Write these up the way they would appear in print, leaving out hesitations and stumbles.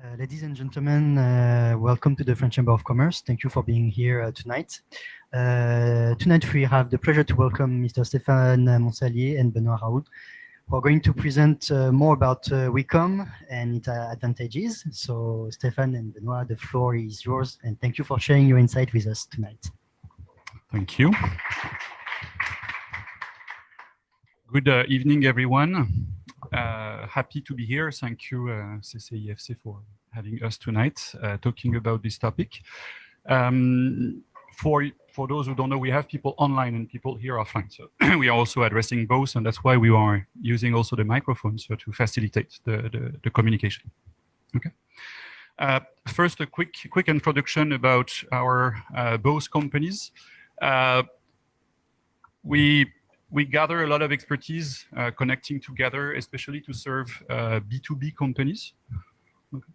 Ladies and gentlemen, welcome to the French Chamber of Commerce. Thank you for being here tonight. Tonight we have the pleasure to welcome Mr. Stéphane Monsalier and Benoît Raoult, who are going to present more about WeCom and its advantages. So Stéphane and Benoît, the floor is yours, and thank you for sharing your insight with us tonight. Thank you. Good evening, everyone. Happy to be here. Thank you, CCIFC, for having us tonight, talking about this topic. For those who don't know, we have people online and people here offline. So we are also addressing both, and that's why we are using also the microphones to facilitate the communication. Okay. First, a quick introduction about our both companies. We gather a lot of expertise connecting together, especially to serve B2B companies. Okay.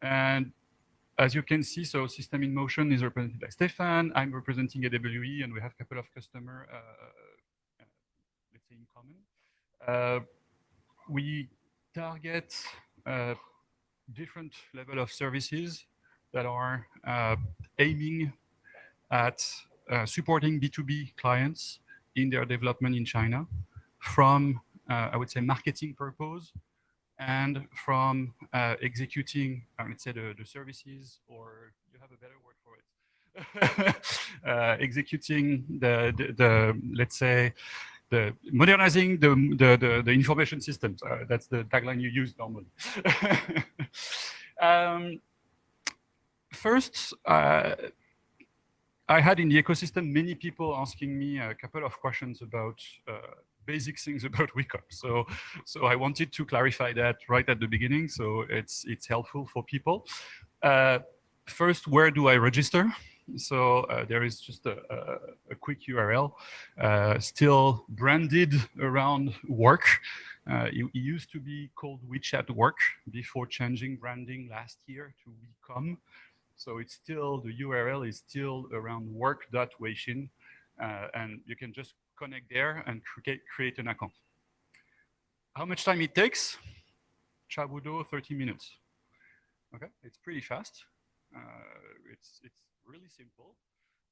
And as you can see, so System in Motion is represented by Stéphane. I'm representing AWE, and we have a couple of customers, let's say, in common. We target different level of services that are aiming at supporting B2B clients in their development in China, from, I would say, marketing purpose, and from executing, let's say, the services, or you have a better word for it, executing let's say, the modernizing the information systems. That's the tagline you use normally. First, I had in the ecosystem many people asking me a couple of questions about basic things about WeCom. So I wanted to clarify that right at the beginning, so it's helpful for people. First, where do I register? So there is just a quick URL, still branded around work. It used to be called Wechat Work before changing branding last year to WeCom. So it's still, the URL is still around work.weishin, and you can just connect there and create an account. How much time it takes? Chabudo, 30 minutes. Okay, it's pretty fast. It's really simple,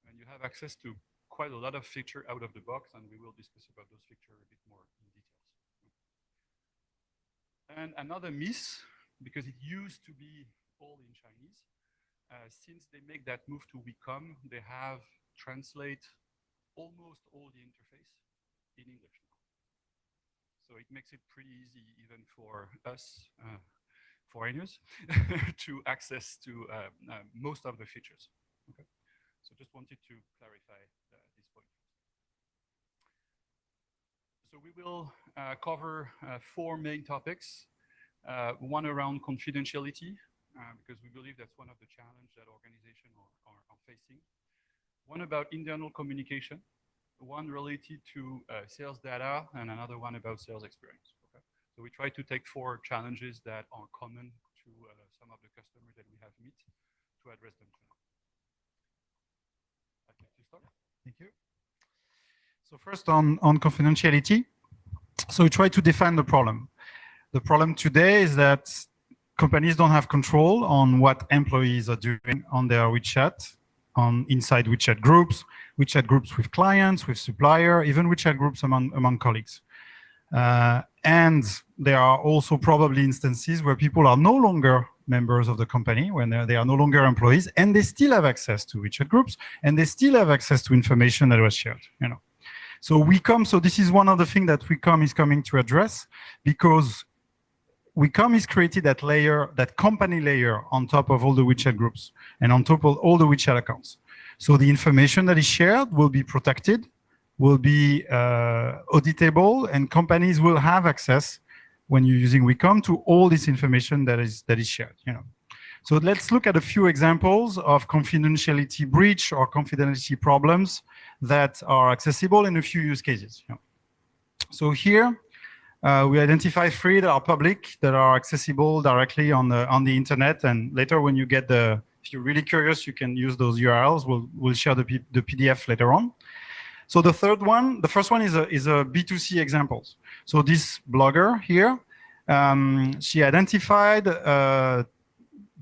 and you have access to quite a lot of features out of the box, and we will discuss about those features a bit more in details. And another myth, because it used to be all in Chinese, since they make that move to WeCom, they have translate almost all the interface in English now. So it makes it pretty easy even for us foreigners to access to most of the features. Okay. So just wanted to clarify this point. So we will cover 4 main topics. One around confidentiality, because we believe that's one of the challenges that organizations are facing. One about internal communication, one related to sales data, and another one about sales experience. Okay? So we try to take 4 challenges that are common to some of the customers that we have met to address them tonight. I'd like to start. Thank you. So first on confidentiality. So we try to define the problem. The problem today is that companies don't have control on what employees are doing on their WeChat, inside WeChat groups with clients, with supplier, even WeChat groups among colleagues. And there are also probably instances where people are no longer members of the company, when they are no longer employees, and they still have access to WeChat groups, and they still have access to information that was shared. So WeCom. So this is one of the things that WeCom is coming to address, because WeCom is created that layer, that company layer, on top of all the WeChat groups and on top of all the WeChat accounts. So the information that is shared will be protected, will be auditable, and companies will have access, when you're using WeCom, to all this information that is shared. So let's look at a few examples of confidentiality breach or confidentiality problems that are accessible in a few use cases. So here, we identify 3 that are public, that are accessible directly on the internet, and later when you get if you're really curious, you can use those URLs. We'll share the PDF later on. So the first one is a B2c Examples. So this blogger here, she identified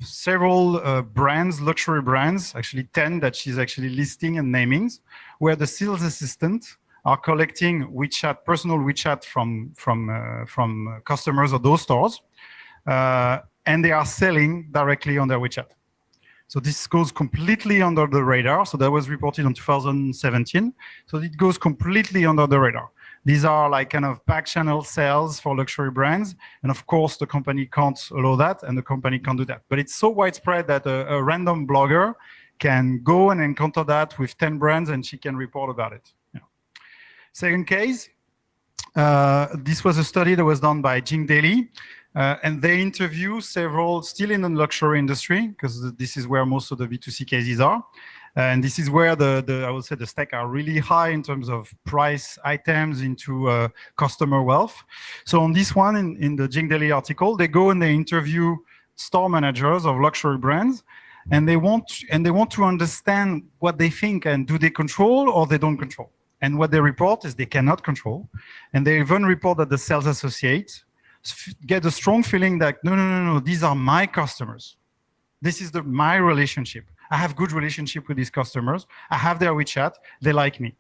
several brands, luxury brands, actually 10 that she's actually listing and naming, where the sales assistant are collecting WeChat, personal WeChat from customers of those stores, and they are selling directly on their WeChat. So this goes completely under the radar. So that was reported in 2017. So it goes completely under the radar. These are like kind of back channel sales for luxury brands. And of course, the company can't allow that and the company can't do that. But it's so widespread that a random blogger can go and encounter that with 10 brands and she can report about it. Yeah. Second case, this was a study that was done by Jing Daly. And they interview several, still in the luxury industry, because this is where most of the B2C cases are. And this is where I would say the stakes are really high in terms of price items into customer wealth. So on this one, in the Jing Daly article, they go and they interview store managers of luxury brands, and they want to understand what they think and do they control or they don't control. And what they report is they cannot control. And they even report that the sales associate get a strong feeling that no, these are my customers. This is my relationship. I have good relationship with these customers. I have their WeChat. They like me,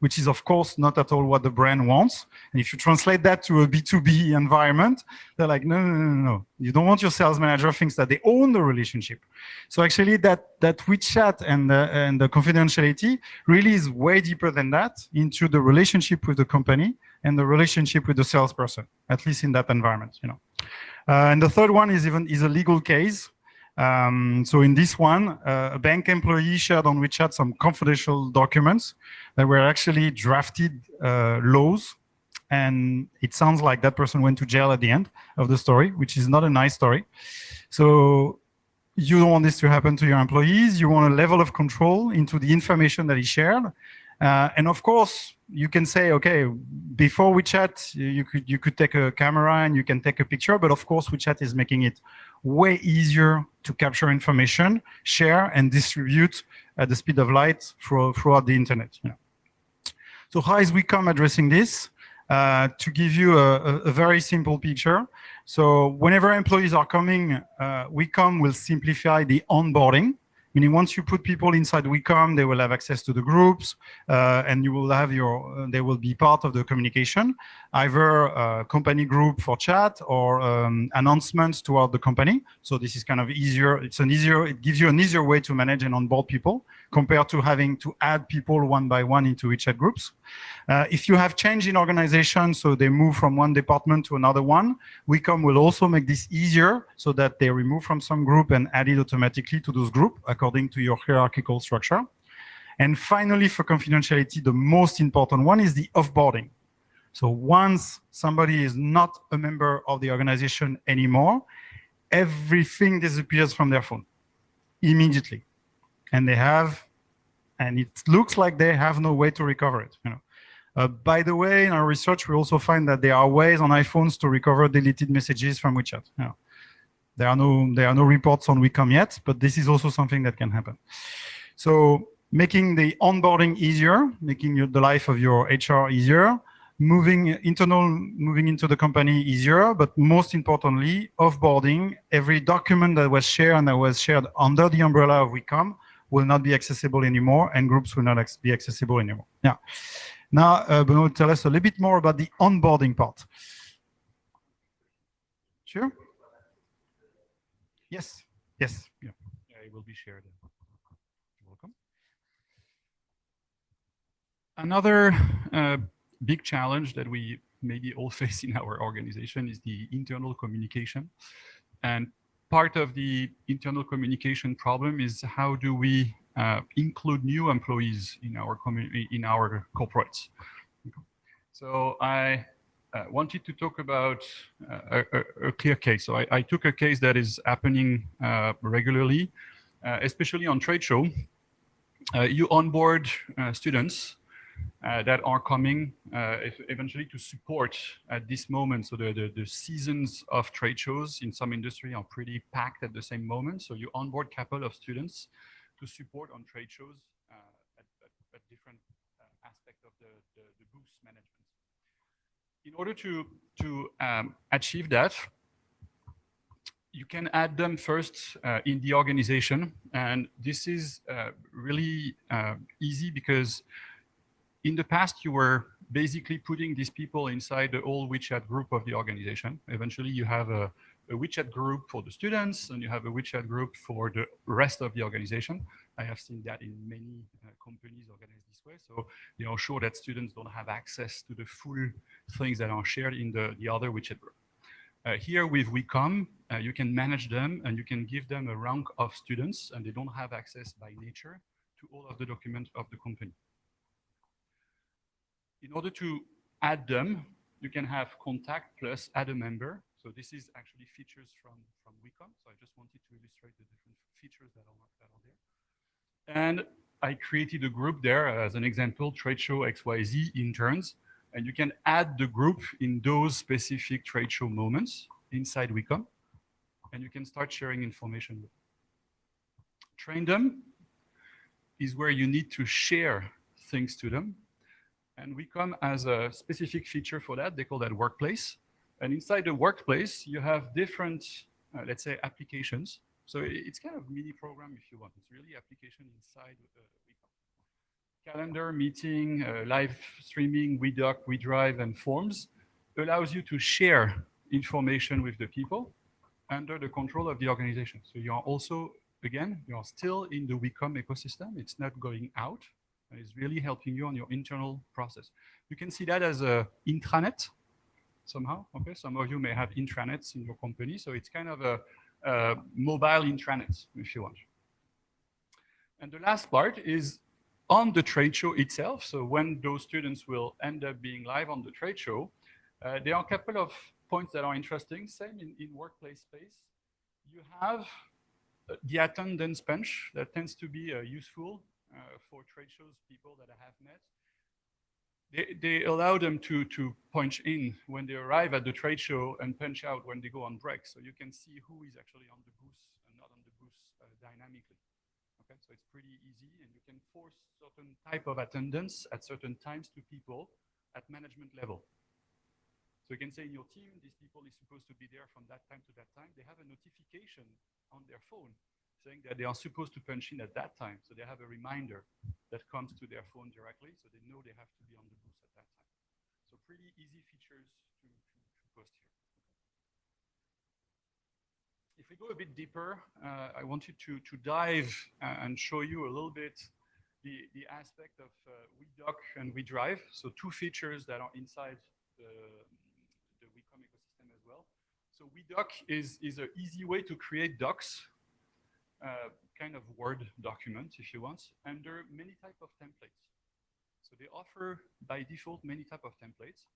which is of course not at all what the brand wants. And if you translate that to a B2B environment, they're like, no. You don't want your sales manager thinks that they own the relationship. So actually that WeChat and the confidentiality really is way deeper than that into the relationship with the company and the relationship with the salesperson, at least in that environment, you know. And the third one is a legal case. So in this one, a bank employee shared on WeChat some confidential documents that were actually drafted laws. And it sounds like that person went to jail at the end of the story, which is not a nice story. So you don't want this to happen to your employees. You want a level of control into the information that is shared. And of course, you can say, okay, before WeChat, you could take a camera and you can take a picture. But of course, WeChat is making it way easier to capture information, share, and distribute at the speed of light throughout the internet. You know. So how is WeCom addressing this? To give you a very simple picture. So whenever employees are coming, WeCom will simplify the onboarding. Meaning once you put people inside WeCom, they will have access to the groups, and you will have they will be part of the communication, either a company group for chat or announcements throughout the company. So this is kind of easier. It gives you an easier way to manage and onboard people compared to having to add people one by one into WeChat groups. If you have change in organization, so they move from one department to another one, WeCom will also make this easier so that they remove from some group and add it automatically to those groups according to your hierarchical structure. And finally, for confidentiality, the most important one is the offboarding. So once somebody is not a member of the organization anymore, everything disappears from their phone immediately. And it looks like they have no way to recover it. You know. By the way, in our research, we also find that there are ways on iPhones to recover deleted messages from WeChat. You know. There are no reports on WeCom yet, but this is also something that can happen. So making the onboarding easier, making the life of your HR easier, moving into the company easier, but most importantly, offboarding. Every document that was shared and that was shared under the umbrella of WeCom will not be accessible anymore, and groups will not be accessible anymore. Yeah. Now, Benoit will tell us a little bit more about the onboarding part. Sure. Yes. Yes. Yeah. It will be shared. You're welcome. Another big challenge that we maybe all face in our organization is the internal communication. And part of the internal communication problem is how do we include new employees in our corporates. So I wanted to talk about a clear case. So I took a case that is happening regularly, especially on trade show. You onboard students that are coming eventually to support at this moment. So the seasons of trade shows in some industry are pretty packed at the same moment. So you onboard a couple of students to support on trade shows at different aspects of the booth management. In order to achieve that, you can add them first in the organization. And this is really easy because in the past, you were basically putting these people inside the whole Wechat group of the organization. Eventually, you have a Wechat group for the students, and you have a Wechat group for the rest of the organization. I have seen that in many companies organized this way. So they are sure that students don't have access to the full things that are shared in the other Wechat group. Here with WeCom, you can manage them and you can give them a rank of students, and they don't have access by nature to all of the documents of the company. In order to add them, you can have contact plus add a member. So this is actually features from WeCom. So I just wanted to illustrate the different features that are there. And I created a group there as an example, trade show XYZ interns. And you can add the group in those specific trade show moments inside WeCom. And you can start sharing information with them. Train them is where you need to share things to them. And WeCom has a specific feature for that. They call that Workplace. And inside the Workplace, you have different, let's say, applications. So it's kind of mini program if you want. It's really application inside WeCom. Calendar, meeting, live streaming, WeDoc, WeDrive, and Forms allows you to share information with the people under the control of the organization. So you are also, again, you are still in the WeCom ecosystem. It's not going out. It's really helping you on your internal process. You can see that as a intranet somehow. Okay, some of you may have intranets in your company, so it's kind of a mobile intranet, if you want. And the last part is on the trade show itself. So when those students will end up being live on the trade show, there are a couple of points that are interesting. Same in workplace space. You have the attendance punch that tends to be useful for trade shows, people that I have met. They allow them to punch in when they arrive at the trade show and punch out when they go on break. So you can see who is actually on the booth and not on the booth dynamically. Okay, so it's pretty easy, and you can force certain type of attendance at certain times to people at management level. So you can say in your team, these people is supposed to be there from that time to that time. They have a notification on their phone saying that they are supposed to punch in at that time. So they have a reminder that comes to their phone directly, so they know they have to be on the booth at that time. So pretty easy features to post here. If we go a bit deeper, I wanted to dive and show you a little bit the aspect of WeDoc and WeDrive. So two features that are inside the WeCom ecosystem as well. So WeDoc is an easy way to create docs, kind of Word document, if you want, under many type of templates. So they offer, by default, many type of templates.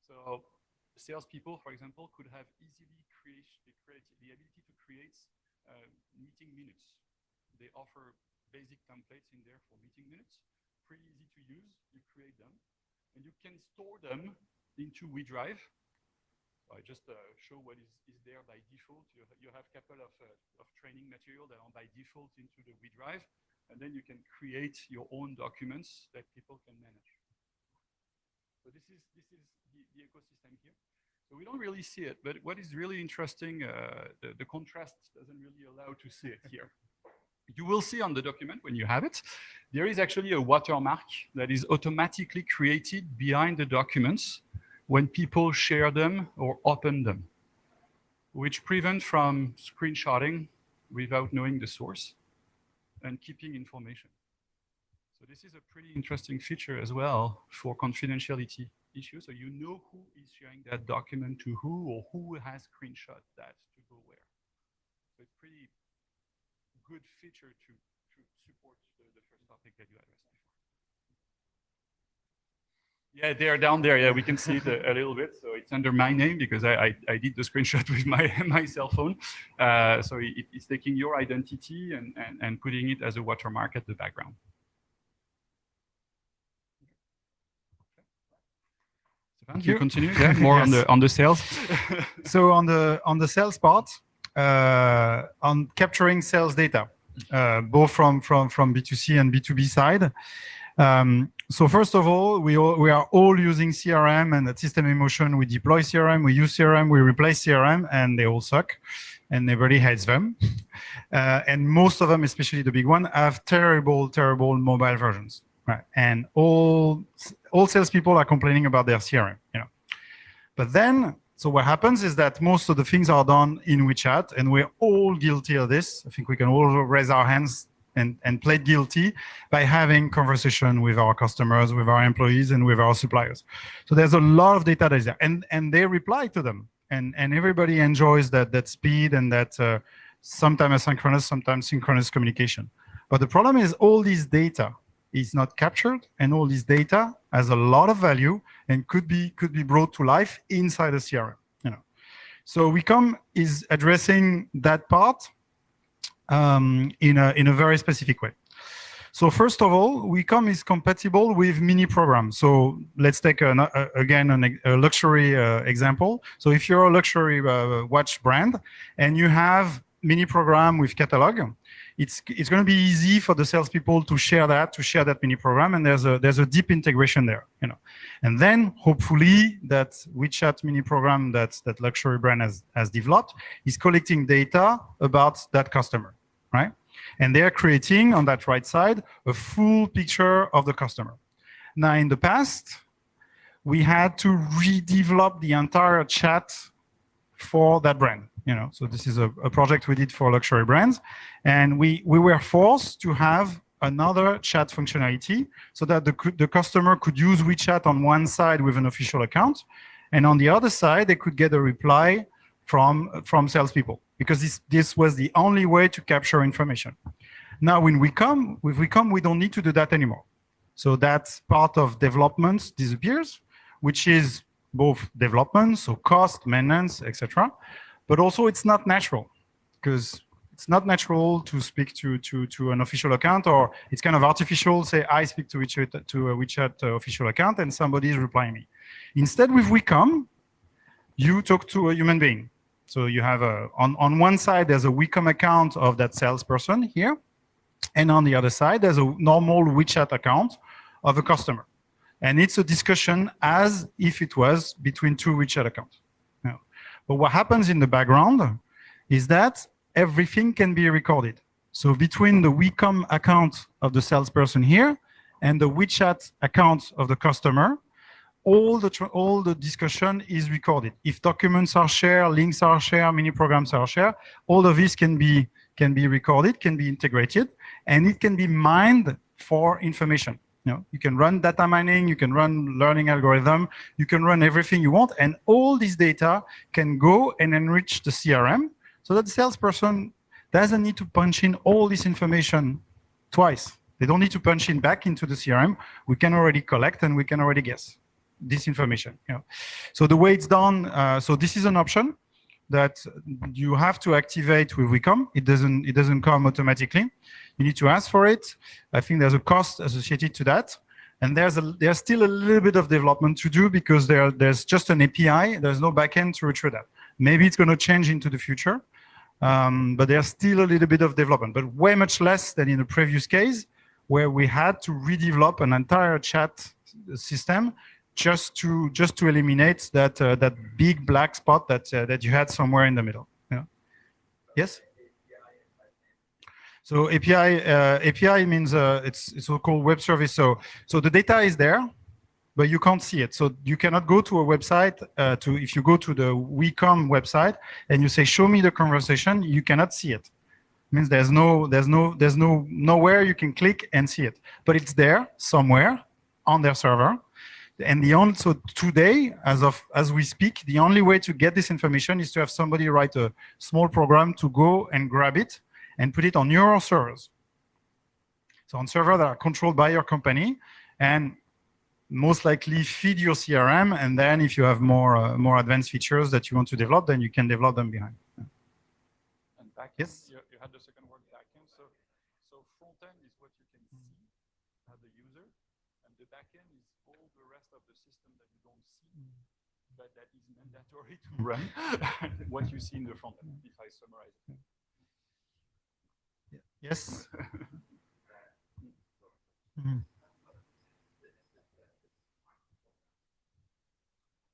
So salespeople, for example, could have easily create the ability to create meeting minutes. They offer basic templates in there for meeting minutes. Pretty easy to use. You create them, and you can store them into WeDrive. I just show what is there by default. You have a couple of training material that are by default into the WeDrive, and then you can create your own documents that people can manage. So this is the ecosystem here. So we don't really see it, but what is really interesting, the contrast doesn't really allow to see it here. You will see on the document when you have it, there is actually a watermark that is automatically created behind the documents when people share them or open them, which prevent from screenshotting without knowing the source and keeping information. So this is a pretty interesting feature as well for confidentiality issues. So you know who is sharing that document to who, or who has screenshot that to go where. So it's pretty good feature to support the first topic that you addressed before. Yeah, they're down there. Yeah, we can see it a little bit. So it's under my name because I did the screenshot with my cell phone. So it's taking your identity and putting it as a watermark at the background. Stefan, you continue? Yeah, more yes. on the sales. So on the sales part, on capturing sales data, both from B2C and B2B side. So first of all, we are all using CRM, and at System Emotion, we deploy CRM, we use CRM, we replace CRM, and they all suck. and everybody hates them. And most of them, especially the big one, have terrible, terrible mobile versions. Right? And all salespeople are complaining about their CRM. But then, so what happens is that most of the things are done in WeChat, and we're all guilty of this. I think we can all raise our hands and plead guilty by having conversation with our customers, with our employees, and with our suppliers. So there's a lot of data that is there, and they reply to them, and everybody enjoys that speed and that sometimes asynchronous, sometimes synchronous communication. But the problem is all this data is not captured, and all this data has a lot of value and could be brought to life inside a CRM. So WeCom is addressing that part in a very specific way. So first of all, WeCom is compatible with mini programs. So let's take again a luxury example. So if you're a luxury watch brand and you have mini program with catalog, it's going to be easy for the salespeople to share that mini program, and there's a deep integration there, And then hopefully that WeChat mini program that luxury brand has developed is collecting data about that customer, right? And they're creating on that right side a full picture of the customer. Now, in the past, we had to redevelop the entire chat for that brand. So this is a project we did for luxury brands, and we were forced to have another chat functionality so that the customer could use WeChat on one side with an official account, and on the other side they could get a reply from salespeople, because this was the only way to capture information. Now, with WeCom, we don't need to do that anymore. So that part of development disappears, which is both development, so cost, maintenance, etc. But also it's not natural, because it's not natural to speak to an official account, or it's kind of artificial. Say I speak to a WeChat official account and somebody is replying me. Instead, with WeCom, you talk to a human being. So you have on one side there's a WeCom account of that salesperson here, and on the other side there's a normal WeChat account of a customer, and it's a discussion as if it was between two WeChat accounts. But what happens in the background is that everything can be recorded. So between the WeCom account of the salesperson here and the WeChat account of the customer, all the discussion is recorded. If documents are shared, links are shared, mini programs are shared, all of this can be recorded, can be integrated, and it can be mined for information. You can run data mining, you can run learning algorithm, you can run everything you want, and all this data can go and enrich the CRM so that the salesperson doesn't need to punch in all this information twice. They don't need to punch in back into the CRM. We can already collect and we can already guess this information. So the way it's done, so this is an option that you have to activate with WeCom. It doesn't come automatically. You need to ask for it. I think there's a cost associated to that, and there's still a little bit of development to do, because there's just an API. There's no backend to retrieve that. Maybe it's going to change into the future, but there's still a little bit of development, but way much less than in the previous case, where we had to redevelop an entire chat system just to eliminate that big black spot that you had somewhere in the middle. Yes. So API means it's called web service. So the data is there, but you can't see it. So you cannot go to a website if you go to the WeCom website and you say show me the conversation, you cannot see it. It means there's nowhere you can click and see it, but it's there somewhere on their server. And so today, as we speak, the only way to get this information is to have somebody write a small program to go and grab it and put it on your servers. So on servers that are controlled by your company, and most likely feed your CRM. And then if you have more advanced features that you want to develop, then you can develop them behind. And backend, yes? You had the second word, backend. So front end is what you can see as the user, and the backend is all the rest of the system that you don't see, but that is mandatory to run what you see in the front end, if I summarize it. Yes. Mm-hmm.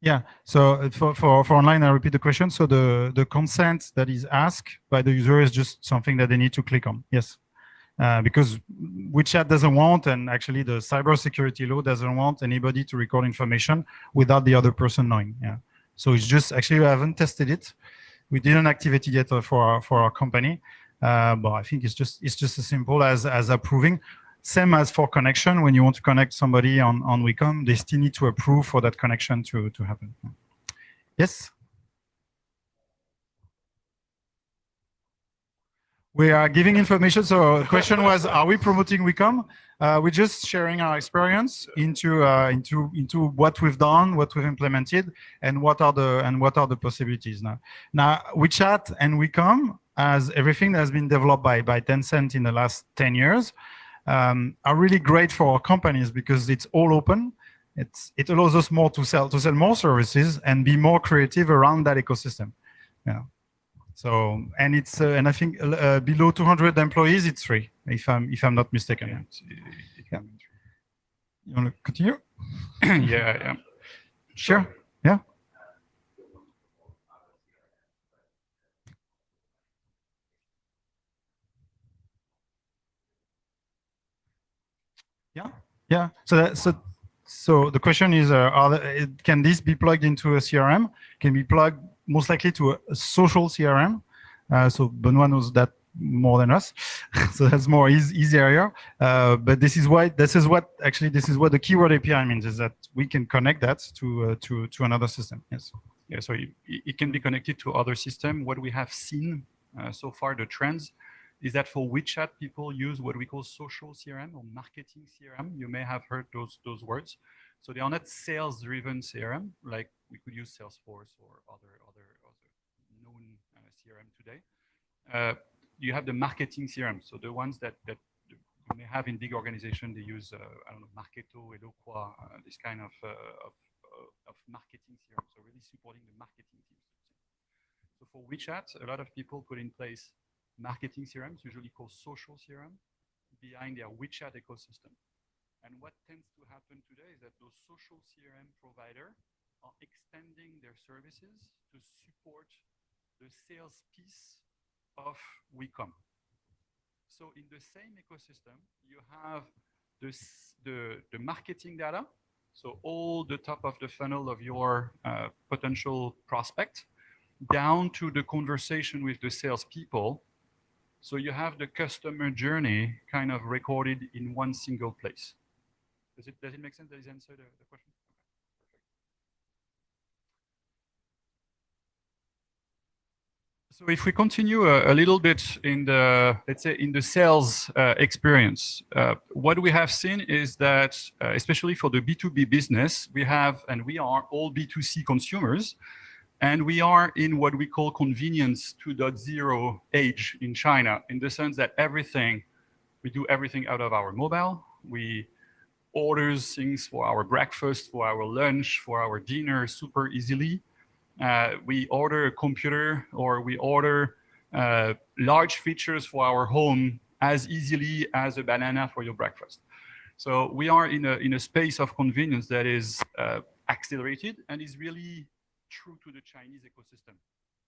Yeah, so for online, I repeat the question. So the consent that is asked by the user is just something that they need to click on. Yes, because WeChat doesn't want, and actually the cybersecurity law doesn't want anybody to record information without the other person knowing. Yeah, so it's just, actually we haven't tested it. We didn't activate it yet for our company, but I think it's just as simple as approving. Same as for connection, when you want to connect somebody on WeCom, they still need to approve for that connection to happen. Yes? We are giving information. So the question was, are we promoting WeCom? We're just sharing our experience into what we've done, what we've implemented, and what are the possibilities now. Now, WeChat and WeCom, as everything that has been developed by Tencent in the last 10 years, are really great for our companies because it's all open. It allows us more to sell more services and be more creative around that ecosystem. Yeah. So, and it's and I think below 200 employees, it's free, if I'm not mistaken. Yeah. You want to continue? Yeah. Sure. Yeah. Yeah. Yeah. So the question is, can this be plugged into a CRM? Can be plugged most likely to a social CRM. So Benoit knows that more than us, so that's more easier. But this is what the keyword API means, is that we can connect that to another system. Yes. Yeah. So it can be connected to other system. What we have seen so far, the trends, is that for WeChat, people use what we call social CRM or marketing CRM. You may have heard those words. So they are not sales-driven CRM, like we could use Salesforce or other known CRM today. You have the marketing CRM, so the ones that you may have in big organization. They use I don't know, Marketo, Eloqua, this kind of marketing CRM. So really supporting the marketing teams. So for WeChat, a lot of people put in place marketing CRMs, usually called social CRM, behind their WeChat ecosystem. And what tends to happen today is that those social CRM providers are extending their services to support the sales piece of WeCom. So in the same ecosystem, you have the marketing data, so all the top of the funnel of your potential prospect, down to the conversation with the salespeople. So you have the customer journey kind of recorded in one single place. Does it make sense? Does it answer the question? So if we continue a little bit in the, let's say, in the sales experience, what we have seen is that, especially for the B2B business, we are all B2C consumers, and we are in what we call convenience 2.0 age in China, in the sense that we do everything out of our mobile. We order things for our breakfast, for our lunch, for our dinner super easily. We order a computer, or we order large features for our home as easily as a banana for your breakfast. So we are in a space of convenience that is accelerated and is really true to the Chinese ecosystem.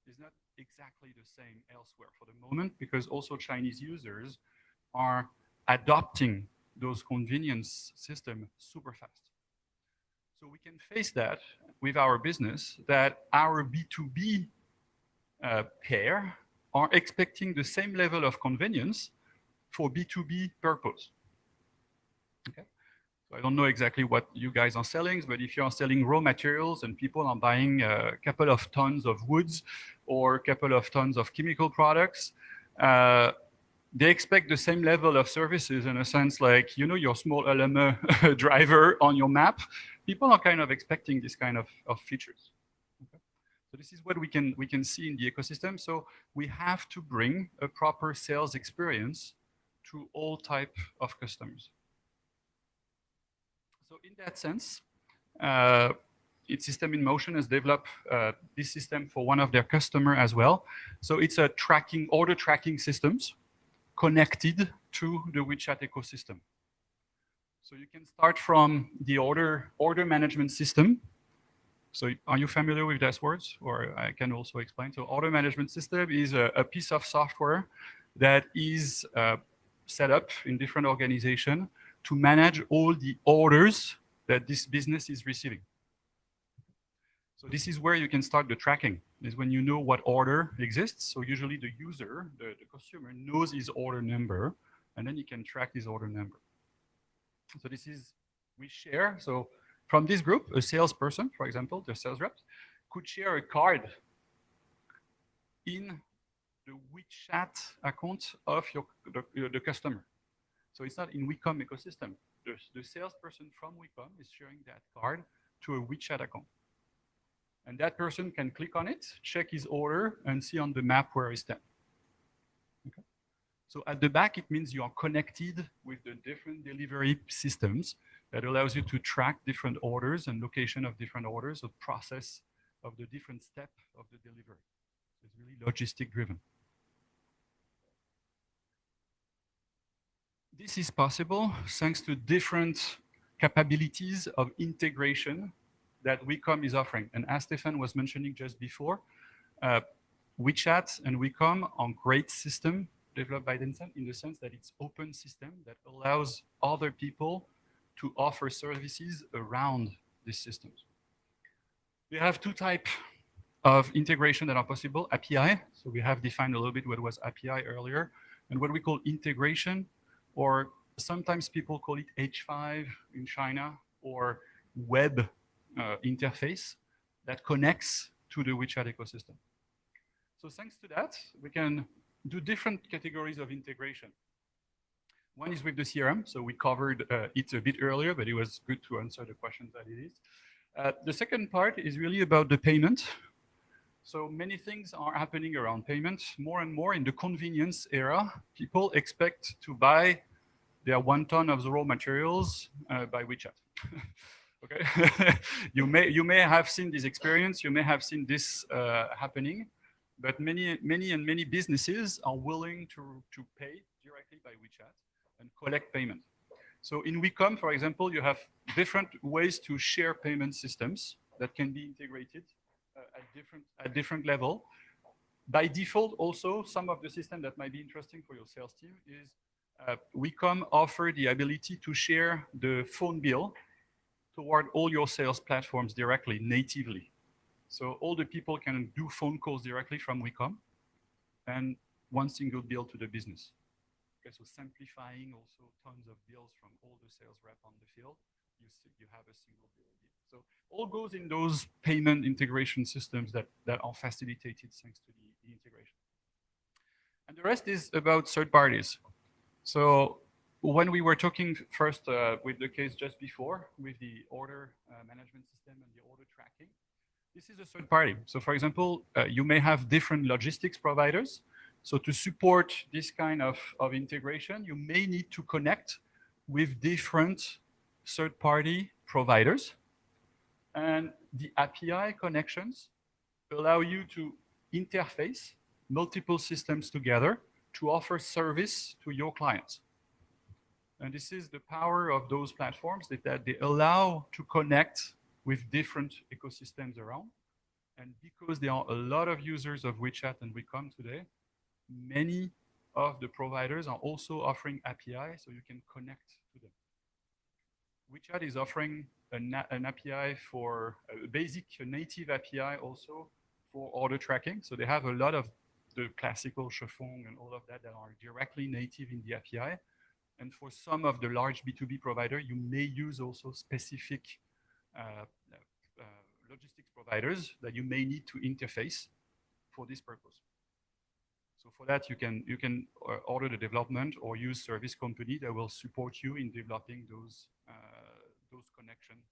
It's not exactly the same elsewhere for the moment, because also Chinese users are adopting those convenience systems super fast. So we can face that with our business, that our B2B pair are expecting the same level of convenience for B2B purpose. Okay. So I don't know exactly what you guys are selling, but if you are selling raw materials and people are buying a couple of tons of woods or a couple of tons of chemical products, they expect the same level of services, in a sense, like, you know, your small LME driver on your map. People are kind of expecting this kind of features. Okay. So this is what we can see in the ecosystem. So we have to bring a proper sales experience to all type of customers. So in that sense, its System in Motion has developed this system for one of their customer as well. So it's a order tracking systems connected to the WeChat ecosystem. So you can start from the order management system So are you familiar with those words? Or I can also explain. So order management system is a piece of software that is set up in different organizations to manage all the orders that this business is receiving. So this is where you can start the tracking, is when you know what order exists. So usually the user, the consumer, knows his order number, and then you can track his order number. So this is, we share, so from this group, a salesperson, for example, the sales rep, could share a card in the WeChat account of the customer. So it's not in WeCom ecosystem. The salesperson from WeCom is sharing that card to a WeChat account. And that person can click on it, check his order, and see on the map where he stands. Okay. So at the back, it means you are connected with the different delivery systems that allows you to track different orders and location of different orders, or process of the different step of the delivery. So it's really logistic driven. This is possible thanks to different capabilities of integration that WeCom is offering. And as Stefan was mentioning just before, WeChat and WeCom are great system developed by Tencent in the sense that it's open system that allows other people to offer services around these systems. We have two types of integration that are possible. API, so we have defined a little bit what was API earlier, and what we call integration, or sometimes people call it H5 in China, or web interface that connects to the WeChat ecosystem. So thanks to that, we can do different categories of integration. One is with the CRM, so we covered it a bit earlier, but it was good to answer the questions that it is. The second part is really about the payment. So many things are happening around payment. More and more in the convenience era, people expect to buy their 1 ton of the raw materials by WeChat. Okay, you may have seen this experience, you may have seen this happening, but many businesses are willing to pay directly by WeChat and collect payment. So in WeCom, for example, you have different ways to share payment systems that can be integrated at different level. By default, also, some of the system that might be interesting for your sales team is WeCom offer the ability to share the phone bill toward all your sales platforms directly, natively. So all the people can do phone calls directly from WeCom and one single bill to the business. Okay, so simplifying also tons of bills from all the sales rep on the field, you have a single bill. So all goes in those payment integration systems that are facilitated thanks to the integration. And the rest is about third parties. So when we were talking first with the case just before, with the order management system and the order tracking, this is a third party. So for example, you may have different logistics providers. So to support this kind of integration, you may need to connect with different third-party providers. And the API connections allow you to interface multiple systems together to offer service to your clients. And this is the power of those platforms, that they allow to connect with different ecosystems around. And because there are a lot of users of WeChat and WeCom today, many of the providers are also offering API, so you can connect to them. WeChat is offering an API for a native API also for order tracking. So they have a lot of the classical Chiffon and all of that are directly native in the API. And for some of the large B2B providers, you may use also specific logistics providers that you may need to interface for this purpose. So for that, you can order the development or use service company that will support you in developing those connections,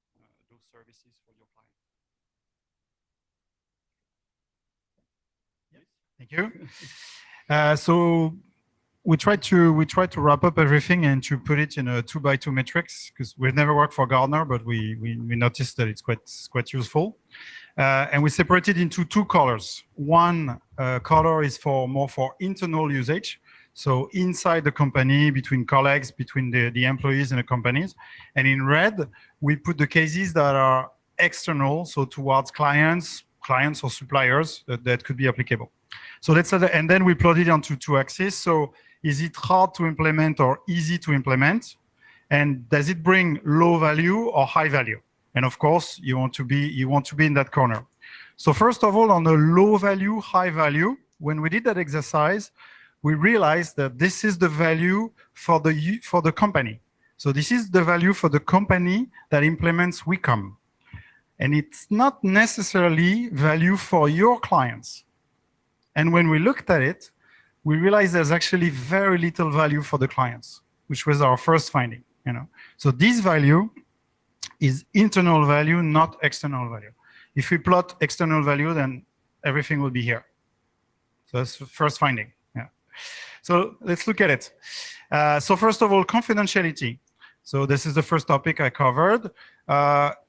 those services for your client. Yes. Thank you. So we try to wrap up everything and to put it in a 2x2 matrix, because we've never worked for Gartner, but we noticed that it's quite useful. And we separate it into two colors. One color is more for internal usage. So inside the company, between colleagues, between the employees and the companies. And in red, we put the cases that are external, so towards clients or suppliers that could be applicable. So let's and then we plot it onto two axes. So is it hard to implement or easy to implement? And does it bring low value or high value? And of course, you want to be in that corner. So first of all, on the low value, high value, when we did that exercise, we realized that this is the value for the company. So this is the value for the company that implements WeCom. And it's not necessarily value for your clients. And when we looked at it, we realized there's actually very little value for the clients, which was our first finding. So this value is internal value, not external value. If we plot external value, then everything will be here. So that's the first finding. Yeah. So let's look at it. So first of all, confidentiality. So this is the first topic I covered.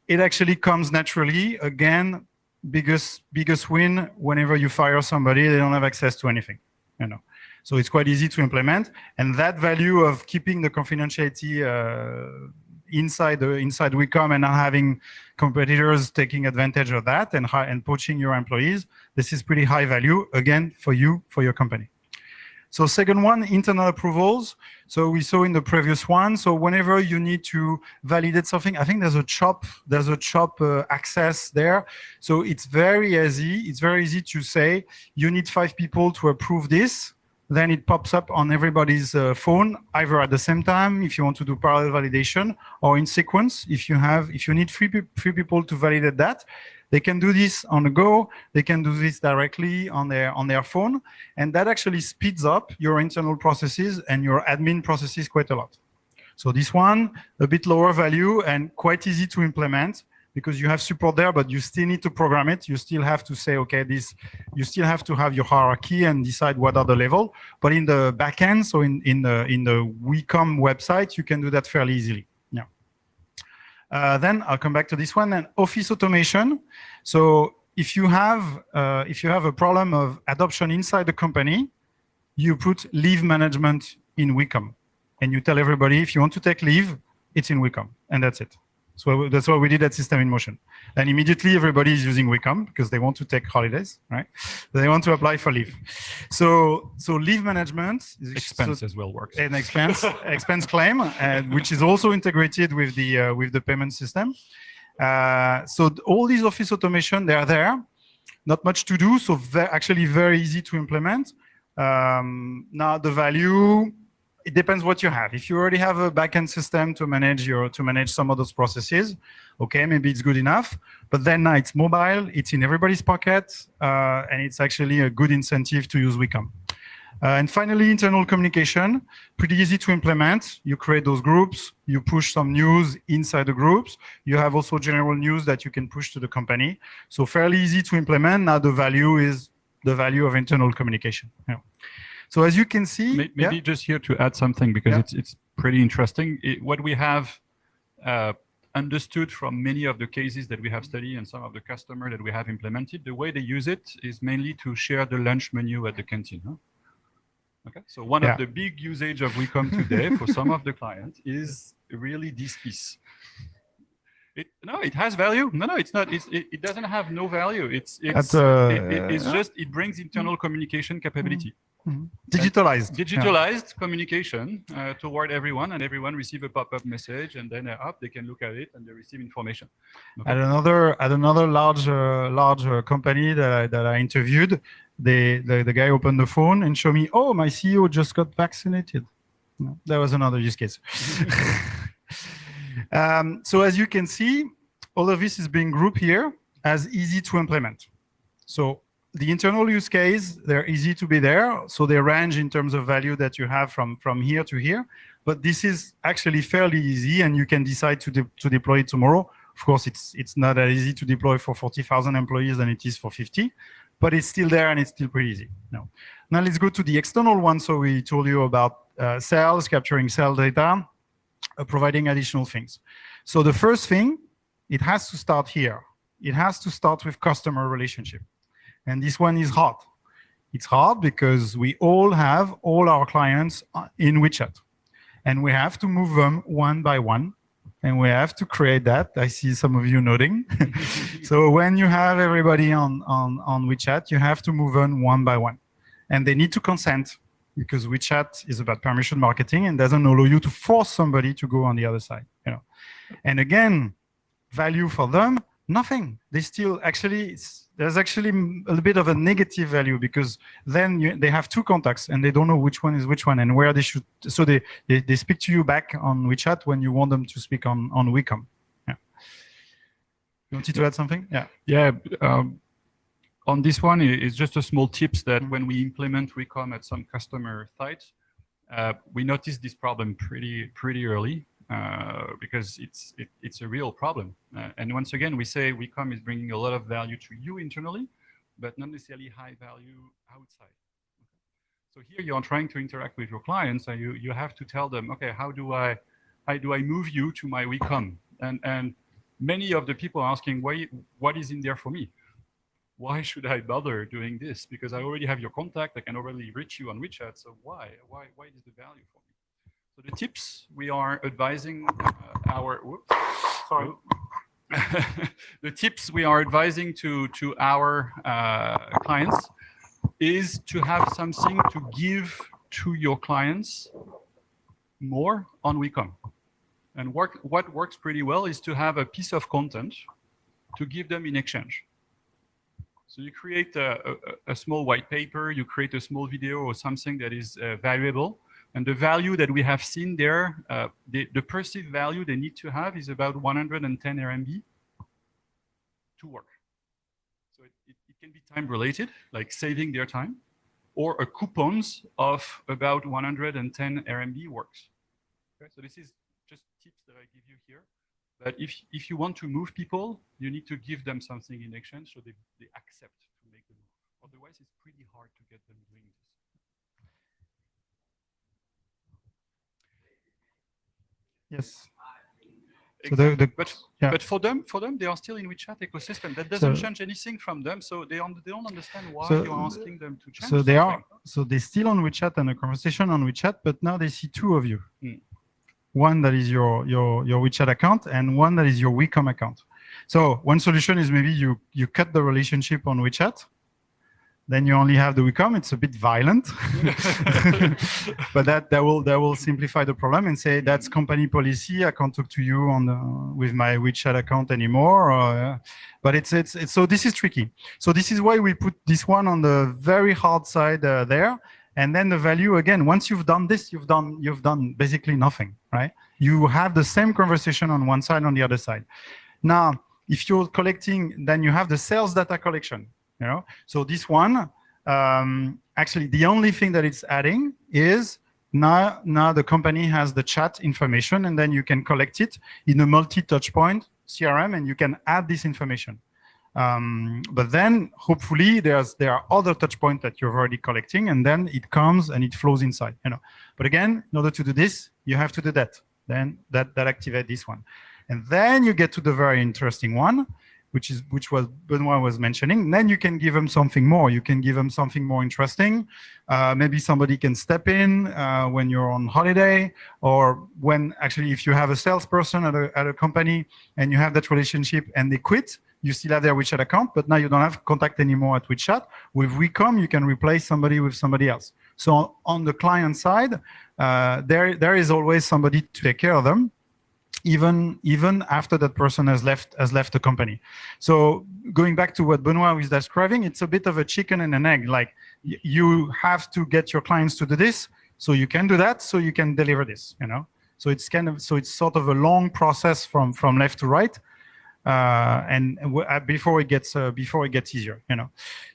It actually comes naturally. Again, biggest win whenever you fire somebody, they don't have access to anything. So it's quite easy to implement. And that value of keeping the confidentiality inside WeCom and not having competitors taking advantage of that and poaching your employees, this is pretty high value, again, for your company. So second one, internal approvals. So we saw in the previous one. So whenever you need to validate something, I think there's a chop access there. So it's very easy. It's very easy to say you need 5 people to approve this. Then it pops up on everybody's phone, either at the same time, if you want to do parallel validation, or in sequence, if you need three people to validate that. They can do this on the go. They can do this directly on their phone. And that actually speeds up your internal processes and your admin processes quite a lot. So this one, a bit lower value and quite easy to implement because you have support there, but you still need to program it. You still have to say, okay, you still have to have your hierarchy and decide what are the level. But in the backend, so in the WeCom website, you can do that fairly easily. Then I'll come back to this one. And office automation. So if you have a problem of adoption inside the company, you put leave management in WeCom, and you tell everybody if you want to take leave, it's in WeCom, and that's it. So that's what we did at System in Motion. And immediately everybody is using WeCom because they want to take holidays, right? They want to apply for leave. So leave management is expense as well works. An expense claim, which is also integrated with the payment system. So all these office automation, they are there. Not much to do, so actually very easy to implement. Now the value. It depends what you have. If you already have a backend system to manage some of those processes, okay, maybe it's good enough. But then it's mobile, it's in everybody's pocket, and it's actually a good incentive to use WeCom. And finally, internal communication, pretty easy to implement. You create those groups, you push some news inside the groups. You have also general news that you can push to the company. So fairly easy to implement. Now the value is the value of internal communication. Yeah. So as you can see, maybe just here to add something because it's pretty interesting. What we have understood from many of the cases that we have studied and some of the customers that we have implemented, the way they use it is mainly to share the lunch menu at the canteen. Huh? Okay, so one of the big usage of WeCom today for some of the clients is really this piece. It has value. No, it's not. It doesn't have no value. It's just it brings internal communication capability. Mm-hmm. Digitalized communication toward everyone, and everyone receive a pop-up message, and then they can look at it and they receive information. Okay. At another large company that I interviewed, the guy opened the phone and showed me, oh, my CEO just got vaccinated. That was another use case. So as you can see, all of this is being grouped here as easy to implement. So the internal use case, they're easy to be there. So they range in terms of value that you have from here to here. But this is actually fairly easy, and you can decide to deploy it tomorrow. Of course, it's not as easy to deploy for 40,000 employees than it is for 50, but it's still there and it's still pretty easy. Now let's go to the external one. So we told you about sales, capturing sales data, providing additional things. So the first thing, it has to start here. It has to start with customer relationship. And this one is hard. It's hard because we all have all our clients in Wechat. And we have to move them one by one and we have to create that. I see some of you nodding. So when you have everybody on WeChat, you have to move on one by one. And they need to consent, because WeChat is about permission marketing and doesn't allow you to force somebody to go on the other side. And again, value for them, nothing. They still actually, there's actually a little bit of a negative value, because then they have two contacts and they don't know which one is which one and where they should. So they speak to you back on WeChat when you want them to speak on WeCom. Yeah. You wanted to add something? Yeah. Yeah. On this one, it's just a small tips that when we implement WeCom at some customer sites, we noticed this problem pretty early. Because it's a real problem. And once again, we say WeCom is bringing a lot of value to you internally, but not necessarily high value outside. So here you are trying to interact with your clients, and you have to tell them, okay, how do I move you to my WeCom? And many of the people are asking, what is in there for me? Why should I bother doing this? Because I already have your contact, I can already reach you on WeChat, so why is the value for me? So the tips we are advising the tips we are advising to our clients is to have something to give to your clients more on WeCom. And what works pretty well is to have a piece of content to give them in exchange. So you create a small white paper, you create a small video or something that is valuable. And the value that we have seen there, the perceived value they need to have is about 110 RMB to work. So it can be time related, like saving their time, or a coupons of about 110 RMB works. Okay, so this is just tips that I give you here. But if you want to move people, you need to give them something in exchange so they accept to make the move. Otherwise, it's pretty hard to get them doing this. Yes. Exactly. But for them, they are still in WeChat ecosystem. That doesn't change anything from them. So they don't understand why you are asking them to change. So they're still on WeChat and a conversation on WeChat, but now they see two of you. One that is your WeChat account and one that is your WeCom account. So one solution is maybe you cut the relationship on WeChat. Then you only have the WeCom. It's a bit violent, but that will simplify the problem and say that's company policy. I can't talk to you with my WeChat account anymore. But it's so this is tricky. So this is why we put this one on the very hard side there. And then the value again. Once you've done this, you've done basically nothing, right? You have the same conversation on one side, on the other side. Now, if you're collecting, then you have the sales data collection. So this one, actually, the only thing that it's adding is now the company has the chat information, and then you can collect it in a multi-touch point CRM, and you can add this information. But then, hopefully, there are other touch points that you're already collecting, and then it comes and it flows inside. But again, in order to do this, you have to do that. Then that activates this one, and then you get to the very interesting one, which was Benoit was mentioning. And then you can give them something more. You can give them something more interesting. Maybe somebody can step in when you're on holiday, or when actually if you have a salesperson at a company and you have that relationship and they quit, you still have their WeChat account, but now you don't have contact anymore at WeChat. With WeCom, you can replace somebody with somebody else. So on the client side, there is always somebody to take care of them, even after that person has left the company. So going back to what Benoit was describing, it's a bit of a chicken and an egg. Like you have to get your clients to do this, so you can do that, so you can deliver this. So it's it's sort of a long process from left to right, and before it gets easier.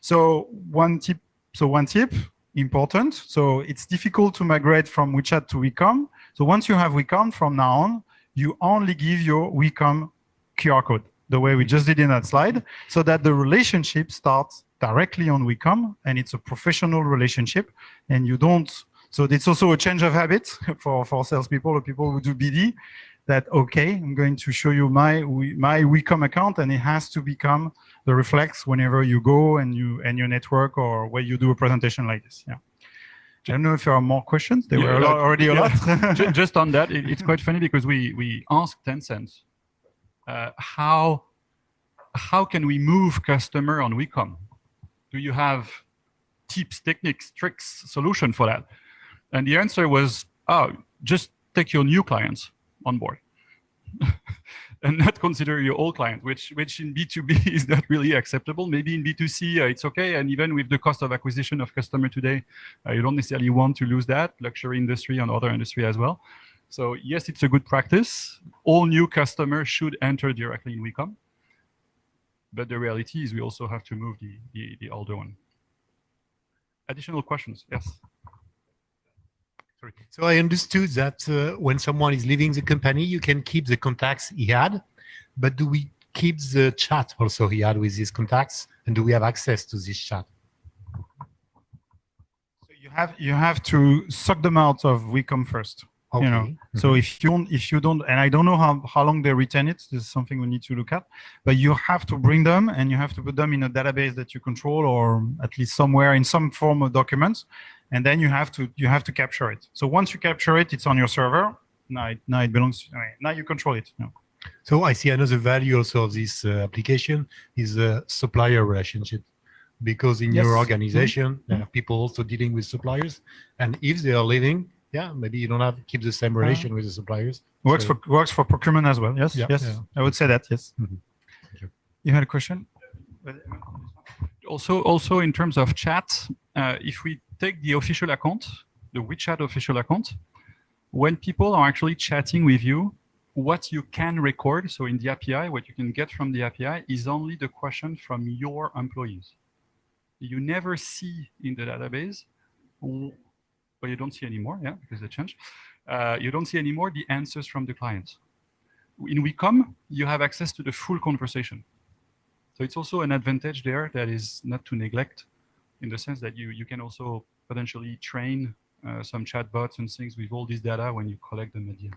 So one tip important. So it's difficult to migrate from WeChat to WeCom. So once you have WeCom, from now on, you only give your WeCom QR code, the way we just did in that slide, so that the relationship starts directly on WeCom, and it's a professional relationship, and you don't. So it's also a change of habit for salespeople or people who do BD, that, okay, I'm going to show you my WeCom account, and it has to become the reflex whenever you go and you network, or where you do a presentation like this. Yeah. I don't know if there are more questions. There were already a lot. Just on that, it's quite funny because we asked Tencent how can we move customer on WeCom? Do you have tips, techniques, tricks, solution for that? And the answer was, just take your new clients on board. And not consider your old client, which in B2B is not really acceptable. Maybe in B2C, it's okay. And even with the cost of acquisition of customer today, you don't necessarily want to lose that, luxury industry and other industry as well. So yes, it's a good practice. All new customers should enter directly in WeCom. But the reality is we also have to move the older one. Additional questions? Yes. Sorry. So I understood that when someone is leaving the company, you can keep the contacts he had, but do we keep the chat also he had with his contacts, and do we have access to this chat? So you have to suck them out of WeCom first. Okay. You know, so if you don't, and I don't know how long they retain it. This is something we need to look at. But you have to bring them, and you have to put them in a database that you control, or at least somewhere in some form of documents, and then you have to capture it. So once you capture it, it's on your server. Now it belongs. Now you control it. You know. So I see another value also of this application is a supplier relationship, because in your organization there are people also dealing with suppliers, and if they are leaving. Yeah, maybe you don't have to keep the same relation with the suppliers. Works for procurement as well. Yes, yes. Yeah. I would say that. Yes. Mm-hmm. You had a question? Also in terms of chat, if we take the official account, the WeChat official account, when people are actually chatting with you, what you can record, so in the API, what you can get from the API is only the question from your employees. You never see in the database. But you don't see anymore, yeah, because they changed. You don't see anymore the answers from the clients. In WeCom, you have access to the full conversation. So it's also an advantage there that is not to neglect, in the sense that you can also potentially train some chatbots and things with all this data when you collect them at the end.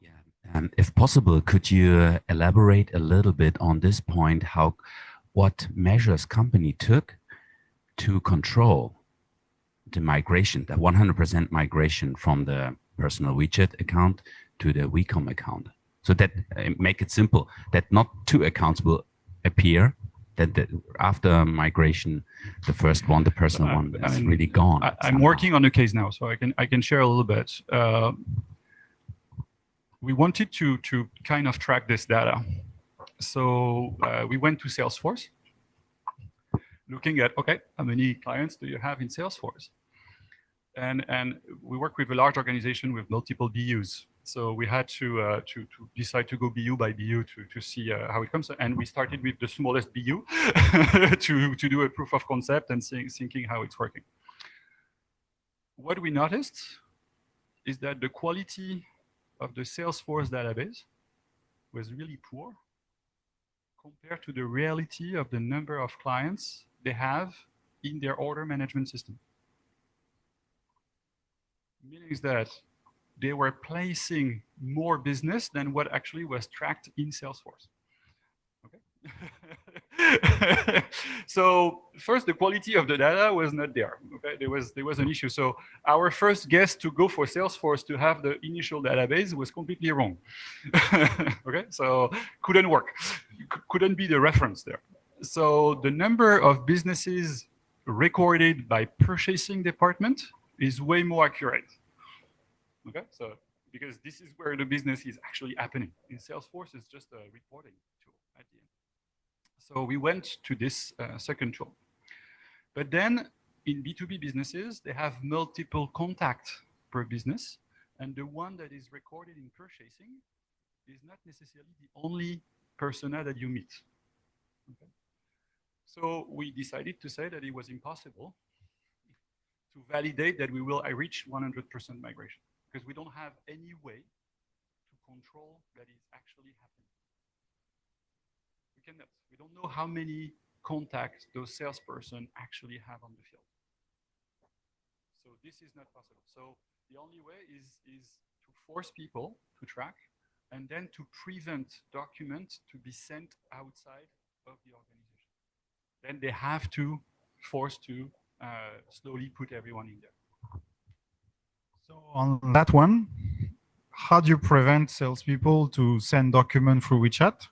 Yeah, if possible, could you elaborate a little bit on this point, what measures company took to control the migration, the 100% migration from the personal Wechat account to the WeCom account, so that make it simple, that not two accounts will appear, that after migration, the first one, the personal one, is really gone. I'm working on a case now, so I can share a little bit. We wanted to kind of track this data, so we went to Salesforce, looking at, okay, how many clients do you have in Salesforce? And we work with a large organization with multiple BUs. So we had to decide to go BU by BU to see how it comes. And we started with the smallest BU to do a proof of concept and thinking how it's working. What we noticed is that the quality of the Salesforce database was really poor compared to the reality of the number of clients they have in their order management system. Meaning that they were placing more business than what actually was tracked in Salesforce. Okay. So first, the quality of the data was not there. Okay, there was an issue. So our first guess to go for Salesforce to have the initial database was completely wrong. Okay, so couldn't work. Couldn't be the reference there. So the number of businesses recorded by purchasing department is way more accurate. Okay, so because this is where the business is actually happening. In Salesforce, it's just a reporting tool at the end. So we went to this second tool. But then in B2B businesses, they have multiple contacts per business. And the one that is recorded in purchasing is not necessarily the only persona that you meet. Okay. So we decided to say that it was impossible to validate that we will reach 100% migration, because we don't have any way to control that is actually happening. We cannot. We don't know how many contacts those salesperson actually have on the field. So this is not possible. So the only way is to force people to track, and then to prevent documents to be sent outside of the organization. Then they have to force to slowly put everyone in there. So on that one, how do you prevent salespeople to send documents through WeChat?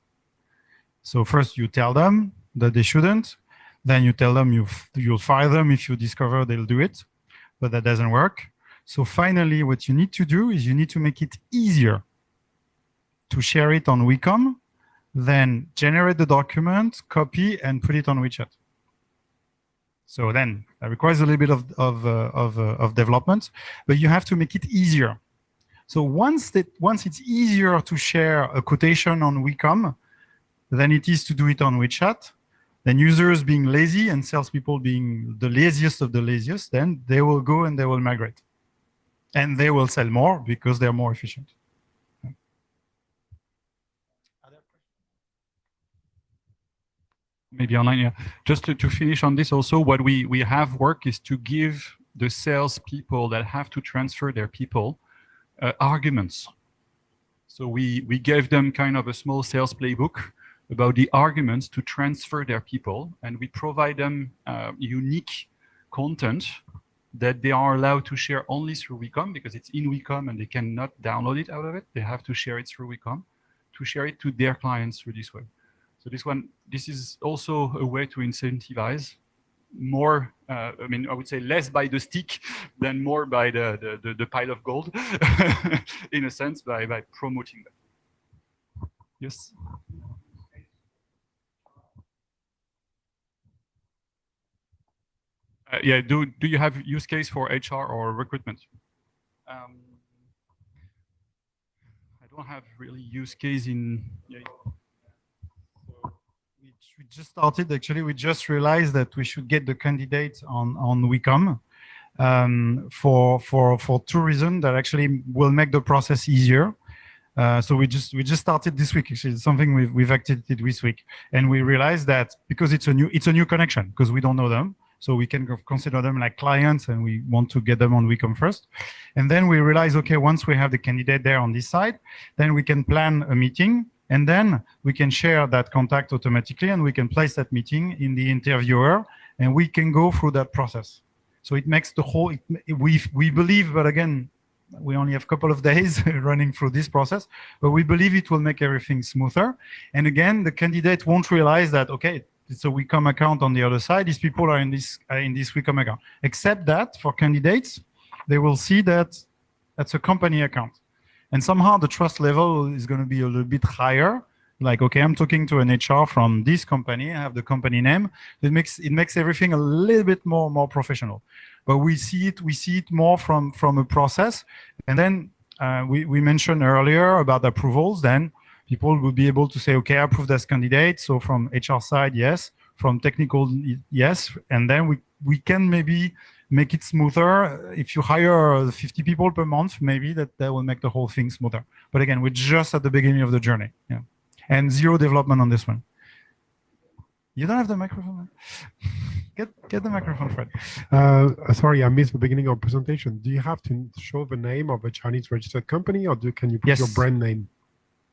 So first you tell them that they shouldn't, then you tell them you'll fire them if you discover they'll do it, but that doesn't work. So finally, what you need to do is you need to make it easier to share it on WeCom, then generate the document, copy, and put it on WeChat. So then that requires a little bit of development, but you have to make it easier. So once it's easier to share a quotation on WeCom than it is to do it on WeChat, then users being lazy and salespeople being the laziest of the laziest, then they will go and they will migrate. And they will sell more because they're more efficient. Maybe online, yeah. Just to finish on this also, what we have work is to give the sales people that have to transfer their people arguments. So we gave them kind of a small sales playbook about the arguments to transfer their people, and we provide them unique content that they are allowed to share only through WeCom, because it's in WeCom and they cannot download it out of it. They have to share it through WeCom to share it to their clients through this way. So this is also a way to incentivize more, I would say less by the stick than more by the pile of gold, in a sense, by promoting them. Yes? Yeah, do you have use case for HR or recruitment? I don't have really use case in... Yeah. We just started, actually, we just realized that we should get the candidates on WeCom for two reasons that actually will make the process easier. So we just started this week. Actually, it's something we've activated this week, and we realized that because it's a new connection, because we don't know them, so we can consider them like clients, and we want to get them on WeCom first. And then we realize, okay, once we have the candidate there on this side, then we can plan a meeting, and then we can share that contact automatically, and we can place that meeting in the interviewer, and we can go through that process. So it makes the whole, we believe, but again, we only have a couple of days running through this process, but we believe it will make everything smoother. And again, the candidate won't realize that, okay, it's a WeCom account on the other side. These people are in this WeCom account. Except that for candidates, they will see that that's a company account. And somehow the trust level is going to be a little bit higher. Like, okay, I'm talking to an HR from this company. I have the company name. It makes everything a little bit more professional. But we see it more from a process. And then we mentioned earlier about approvals. Then people will be able to say, okay, I approve this candidate. So from HR side, yes. From technical, yes. And then we can maybe make it smoother. If you hire 50 people per month, maybe that will make the whole thing smoother. But again, we're just at the beginning of the journey. Yeah. And zero development on this one. You don't have the microphone? Get the microphone, Fred. Sorry, I missed the beginning of the presentation. Do you have to show the name of a Chinese registered company, or can you put your brand name?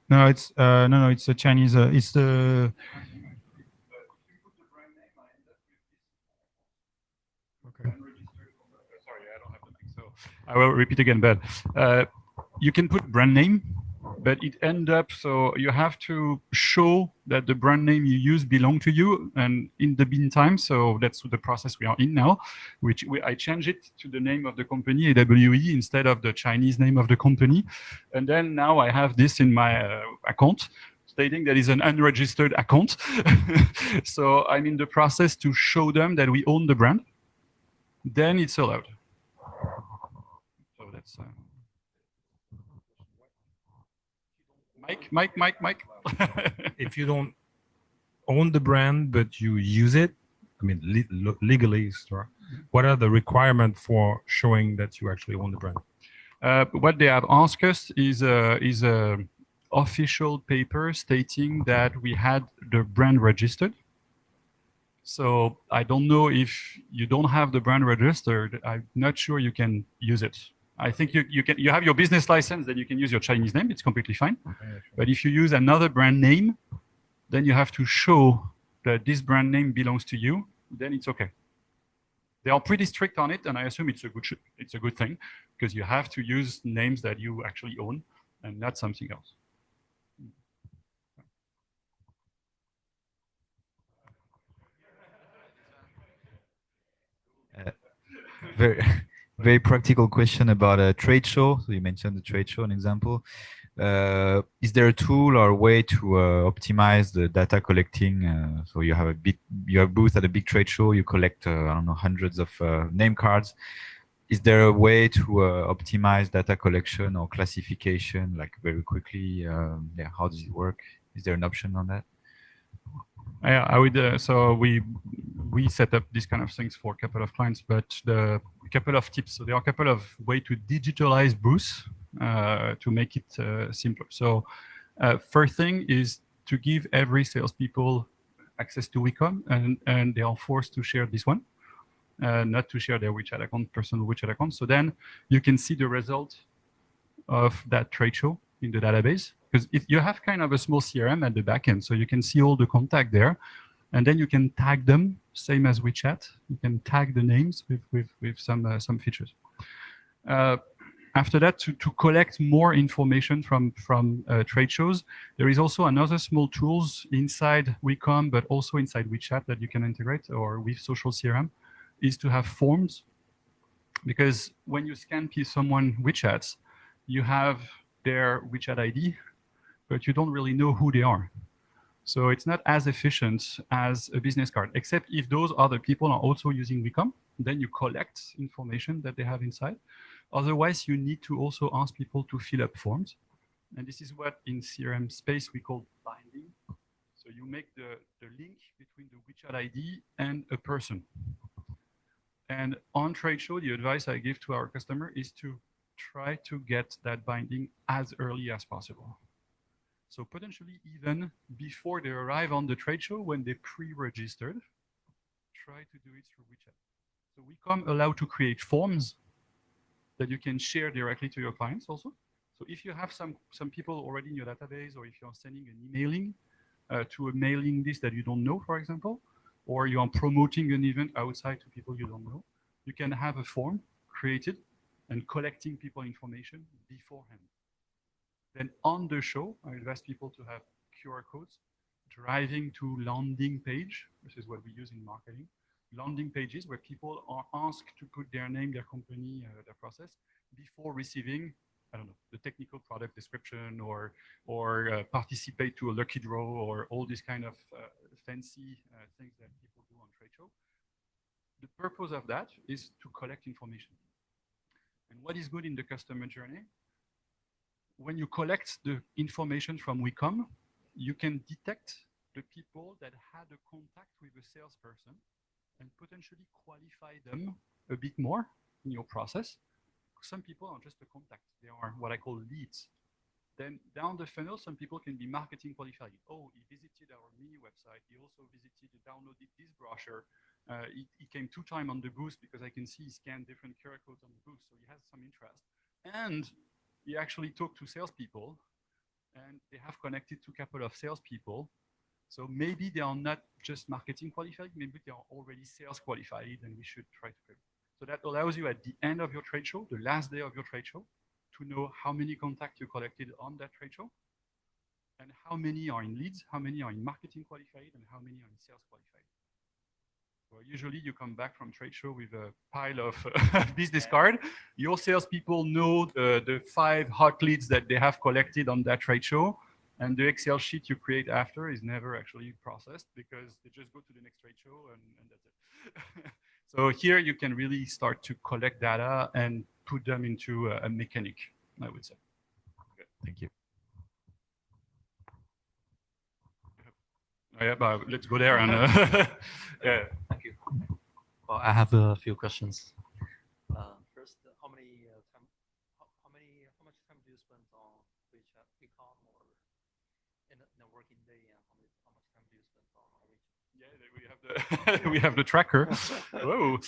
No, it's no, it's a Chinese. It's the. Okay. Sorry, I don't have the mic, so I will repeat again. But you can put brand name, but it end up, so you have to show that the brand name you use belong to you. And in the meantime, so that's the process we are in now, which I change it to the name of the company, AWE, instead of the Chinese name of the company. And then now I have this in my account, stating that is an unregistered account. So I'm in the process to show them that we own the brand. Then it's allowed. So that's... Mike. If you don't own the brand, but you use it, I mean, legally, what are the requirements for showing that you actually own the brand? What they have asked us is a official paper stating that we had the brand registered. So I don't know if you don't have the brand registered, I'm not sure you can use it. I think you have your business license, then you can use your Chinese name. It's completely fine. Okay, sure. But if you use another brand name, then you have to show that this brand name belongs to you. Then it's okay. They are pretty strict on it, and I assume it's a good thing, because you have to use names that you actually own and not something else. Very, very practical question about a trade show. So you mentioned the trade show, an example. Is there a tool or a way to optimize the data collecting? So you have a booth at a big trade show. You collect, I don't know, hundreds of name cards. Is there a way to optimize data collection or classification, like very quickly? Yeah, how does it work? Is there an option on that? Yeah, I would. So we set up these kind of things for a couple of clients, but a couple of tips. So there are a couple of ways to digitalize booths to make it simpler. So first thing is to give every salespeople access to WeCom, and they are forced to share this one, not to share their Wechat account, personal Wechat account. So then you can see the result of that trade show in the database, because if you have kind of a small CRM at the back end, so you can see all the contact there, and then you can tag them, same as Wechat. You can tag the names with some features. After that, to collect more information from trade shows, there is also another small tools inside WeCom, but also inside Wechat that you can integrate, or with social CRM, is to have forms. Because when you scan someone Wechats, you have their Wechat ID, but you don't really know who they are. So it's not as efficient as a business card, except if those other people are also using WeCom, then you collect information that they have inside. Otherwise, you need to also ask people to fill up forms. And this is what in CRM space we call binding. So you make the link between the Wechat ID and a person. And on trade show, the advice I give to our customer is to try to get that binding as early as possible. So potentially even before they arrive on the trade show, when they pre-registered, try to do it through Wechat. So WeCom allow to create forms that you can share directly to your clients also. So if you have some people already in your database, or if you're sending an emailing to a mailing list that you don't know, for example, or you are promoting an event outside to people you don't know, you can have a form created and collecting people information beforehand. Then on the show, I advise people to have QR codes driving to landing page. This is what we use in marketing. Landing pages where people are asked to put their name, their company, their process before receiving, I don't know, the technical product description, or participate to a lucky draw, or all these kind of fancy things that people do on trade show. The purpose of that is to collect information. And what is good in the customer journey? When you collect the information from WeCom, you can detect the people that had a contact with a salesperson and potentially qualify them a bit more in your process. Some people are just a contact. They are what I call leads. Then down the funnel, some people can be marketing qualified. Oh, he visited our mini website. He also downloaded this brochure. He came 2 times on the booth, because I can see he scanned different QR codes on the booth, so he has some interest. And he actually talked to salespeople, and they have connected to a couple of salespeople. So maybe they are not just marketing qualified, maybe they are already sales qualified, and we should try to pay. So that allows you at the end of your trade show, the last day of your trade show, to know how many contacts you collected on that trade show, and how many are in leads, how many are in marketing qualified, and how many are in sales qualified. So usually you come back from trade show with a pile of business card. Your salespeople know the 5 hot leads that they have collected on that trade show, and the Excel sheet you create after is never actually processed, because they just go to the next trade show and that's it. So here you can really start to collect data and put them into a mechanic, I would say. Okay, thank you. Yeah, but let's go there and yeah. Thank you. Well, I have a few questions. First, how much time do you spend on Wechat, WeCom, or in a working day, and how much time do you spend on Wechat? Yeah, we have the tracker. Whoa.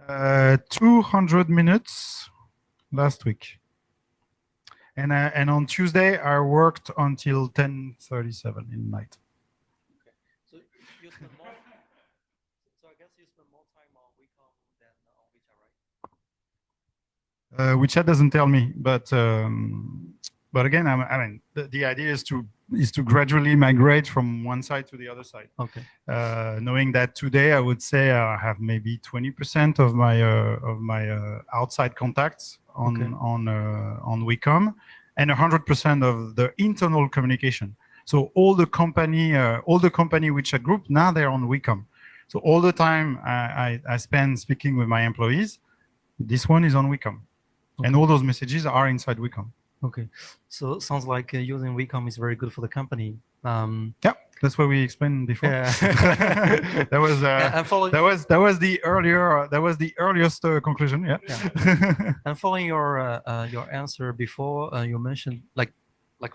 Where is it? 200 minutes last week. And on Tuesday, I worked until 10:37 in the night. Okay. So you spend more. So I guess you spend more time on WeCom than on Wechat, right? Wechat doesn't tell me, but again, I mean, the idea is to gradually migrate from one side to the other side. Okay. Knowing that today, I would say I have maybe 20% of my outside contacts on Okay. on WeCom, and 100% of the internal communication. So all the company Wechat group, now they're on WeCom. So all the time I spend speaking with my employees, this one is on WeCom. Okay. And all those messages are inside WeCom. Okay. So it sounds like using WeCom is very good for the company. Yeah, that's what we explained before. Yeah. that was and following, that was the earliest conclusion. Yeah. Yeah. And following your answer before, you mentioned like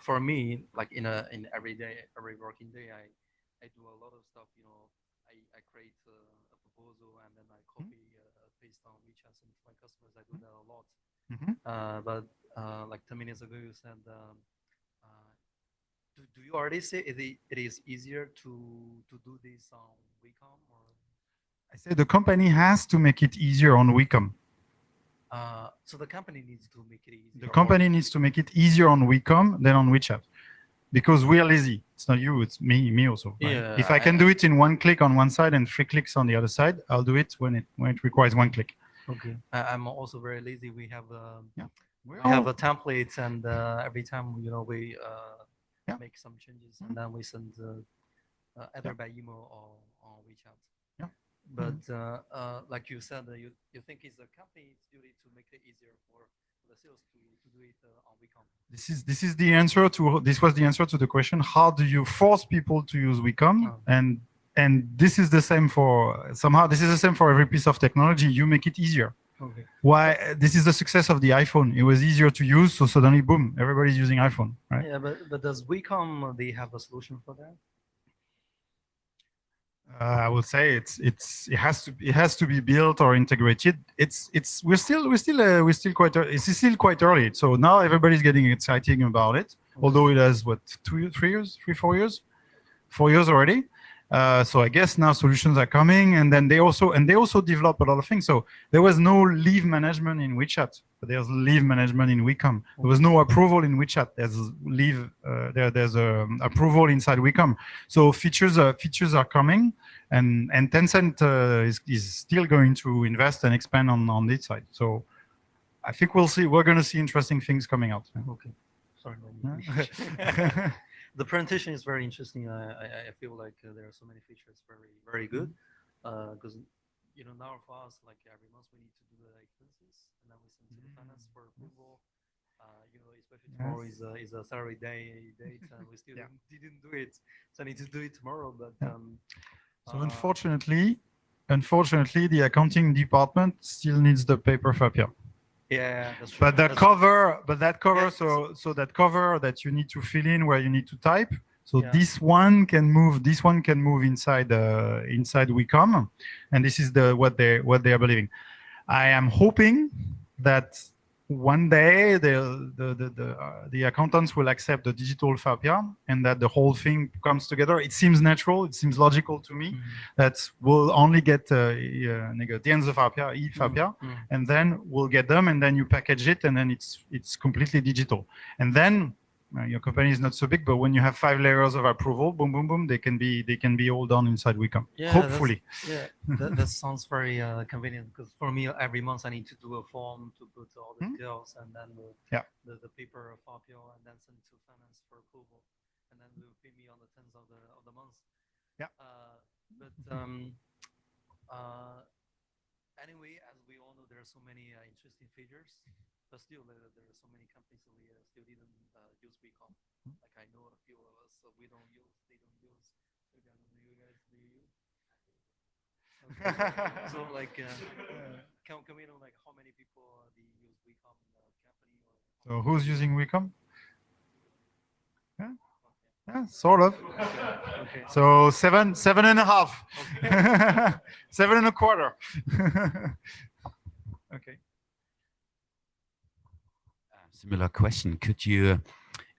for me, like in every working day, I do a lot of stuff. You know, I create a proposal and then I copy paste on WeChat and to my customers. I do that a lot. But like 10 minutes ago, you said, do you already say it is easier to do this on WeCom? Or? I say the company has to make it easier on WeCom. So the company needs to make it easier. The company needs to make it easier on WeCom than on Wechat, because we are lazy. It's not you, it's me also. Right? Yeah, if I can do it in one click on one side and 3 clicks on the other side, I'll do it when it requires 1 click. Okay. I'm also very lazy. We have We have a template, and every time we make some changes, and then we send either by email or on WeChat. Yeah. But like you said, you think it's the company's duty to make it easier for the sales to do it on WeCom. This was the answer to the question: how do you force people to use WeCom? And this is the same for every piece of technology. You make it easier. Okay. Why? This is the success of the iPhone. It was easier to use, so suddenly, boom, everybody's using iPhone, right? Yeah, but does WeCom they have a solution for that? I would say it has to be built or integrated. We're still quite early. So now everybody's getting excited about it. Although it has 4 years already. So I guess now solutions are coming, and then they also develop a lot of things. So there was no leave management in Wechat, but there's leave management in WeCom. There was no approval in Wechat. There's leave. There's approval inside WeCom. So features are coming, and Tencent is still going to invest and expand on this side. So I think we're going to see interesting things coming out. Okay, sorry. The presentation is very interesting. I feel like there are so many features very good. Because now for us, like every month we need to do the expenses, and then we send to the finance for approval. Especially tomorrow is a salary date, and we still didn't do it. So I need to do it tomorrow. But so unfortunately, the accounting department still needs the paper FAPIA. Yeah, that's true. But that cover that you need to fill in where you need to type. So this one can move inside WeCom, and this is what they are believing. I am hoping that one day the accountants will accept the digital FAPIA, and that the whole thing comes together. It seems natural. It seems logical to me that we'll only get the ends of FAPIA, e-FAPIA, and then we'll get them, and then you package it, and then it's completely digital. And then your company is not so big, but when you have 5 layers of approval, boom, boom, boom, they can be all done inside WeCom. Yeah, hopefully. That sounds very convenient, because for me every month I need to do a form to put all the details, and then the paper FAPIA, and then send to finance for approval, and then they'll pay me on the 10th of the month. Yeah. But anyway, as we all know, there are so many interesting features. But still, there are so many companies that we still didn't use WeCom. Like I know a few of us, so they don't use. So do you guys use? Okay. So like, can we know like how many people use WeCom in the company? So who's using WeCom? Yeah, sort of. Okay. So 7.5. Okay. 7.25. Okay. similar question. Could you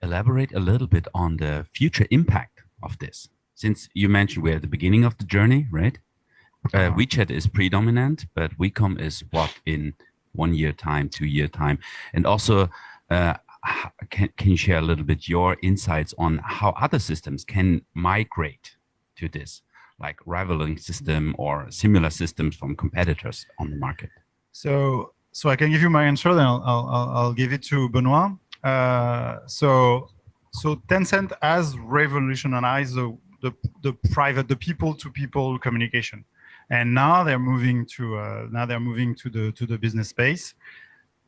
elaborate a little bit on the future impact of this? Since you mentioned we're at the beginning of the journey, right? WeChat is predominant, but WeCom is what in 1 year time, 2 year time? And also, can you share a little bit your insights on how other systems can migrate to this, like rivaling system or similar systems from competitors on the market? So I can give you my answer, then I'll give it to Benoit. So Tencent has revolutionized the private, the people-to-people communication, and now they're moving to the business space.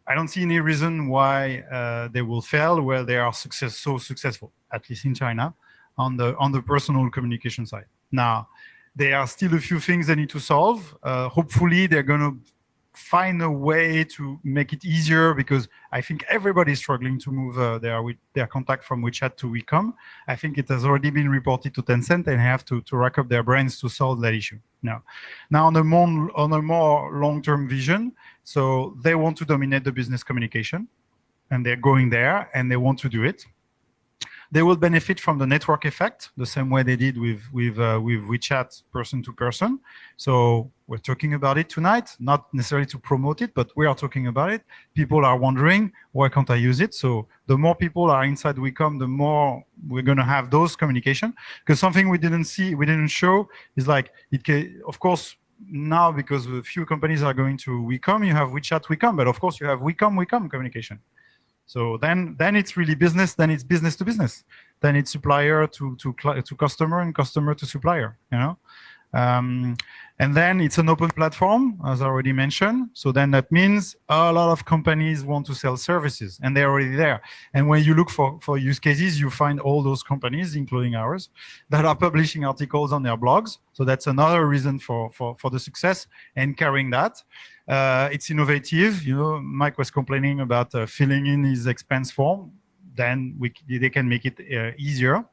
I don't see any reason why they will fail where they are so successful, at least in China, on the personal communication side. Now, there are still a few things they need to solve. Hopefully, they're going to find a way to make it easier, because I think everybody is struggling to move their contact from WeChat to WeCom. I think it has already been reported to Tencent, and have to rack up their brains to solve that issue. Now on a more long-term vision, so they want to dominate the business communication, and they're going there, and they want to do it. They will benefit from the network effect, the same way they did with WeChat person to person. So we're talking about it tonight, not necessarily to promote it, but we are talking about it. People are wondering, why can't I use it? So the more people are inside WeCom, the more we're going to have those communication. Because something we didn't show is like, of course, now because a few companies are going to WeCom, you have WeChat WeCom, but of course you have WeCom communication. So then it's really business. Then it's business to business. Then it's supplier to customer, and customer to supplier. You know, and then it's an open platform, as I already mentioned. So then that means a lot of companies want to sell services, and they're already there. And when you look for use cases, you find all those companies, including ours, that are publishing articles on their blogs. So that's another reason for the success and carrying that. It's innovative. You know, Mike was complaining about filling in his expense form. Then they can make it easier.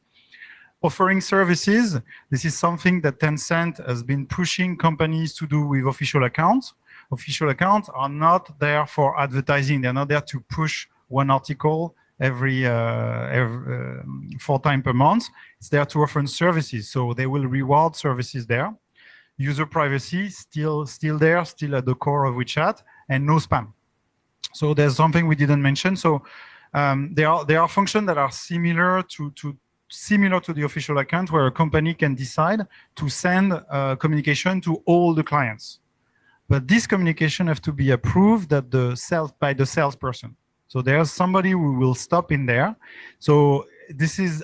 Offering services. This is something that Tencent has been pushing companies to do with official accounts. Official accounts are not there for advertising. They're not there to push one article every 4 times per month. It's there to offer services. So they will reward services there. User privacy still there, still at the core of WeChat, and no spam. So there's something we didn't mention. So there are functions that are similar to the official account, where a company can decide to send communication to all the clients. But this communication has to be approved by the salesperson. So there's somebody who will stop in there. So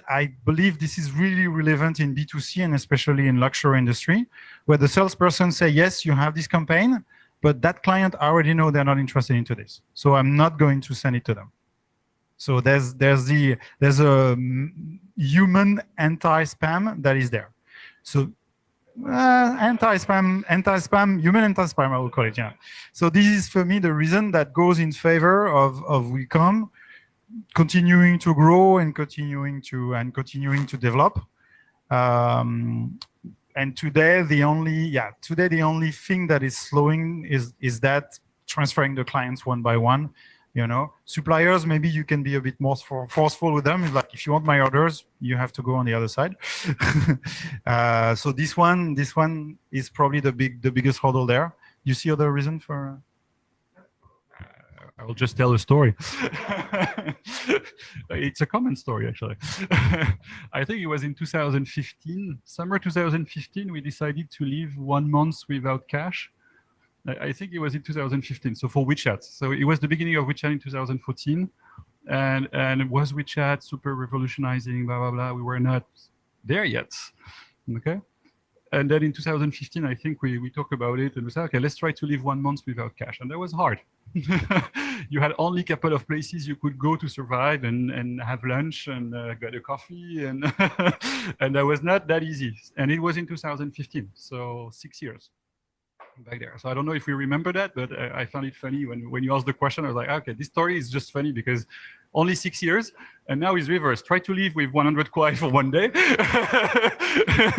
I believe this is really relevant in B2C, and especially in luxury industry, where the salesperson say, yes, you have this campaign, but that client already know they're not interested into this. So I'm not going to send it to them. So there's a human anti-spam that is there. So anti-spam, human anti-spam, I will call it, yeah. So this is for me the reason that goes in favor of WeCom continuing to grow and continuing to develop. And today the only thing that is slowing is that transferring the clients one by one. You know, suppliers, maybe you can be a bit more forceful with them. It's like, if you want my orders, you have to go on the other side. So this one is probably the biggest hurdle there. You see other reason for? I will just tell a story. It's a common story, actually. I think it was in 2015, summer 2015, we decided to leave 1 month without cash. I think it was in 2015, so for WeChat. So it was the beginning of WeChat in 2014. And was WeChat super revolutionizing, blah, blah, blah. We were not there yet, okay? And then in 2015, I think we talked about it, and we said, okay, let's try to live 1 month without cash. And that was hard. You had only a couple of places you could go to survive and have lunch and get a coffee. And, and that was not that easy. And it was in 2015, so 6 years back there. So I don't know if we remember that, but I found it funny when you asked the question. I was like, okay, this story is just funny because only 6 years, and now it's reverse. Try to live with 100 kwai for 1 day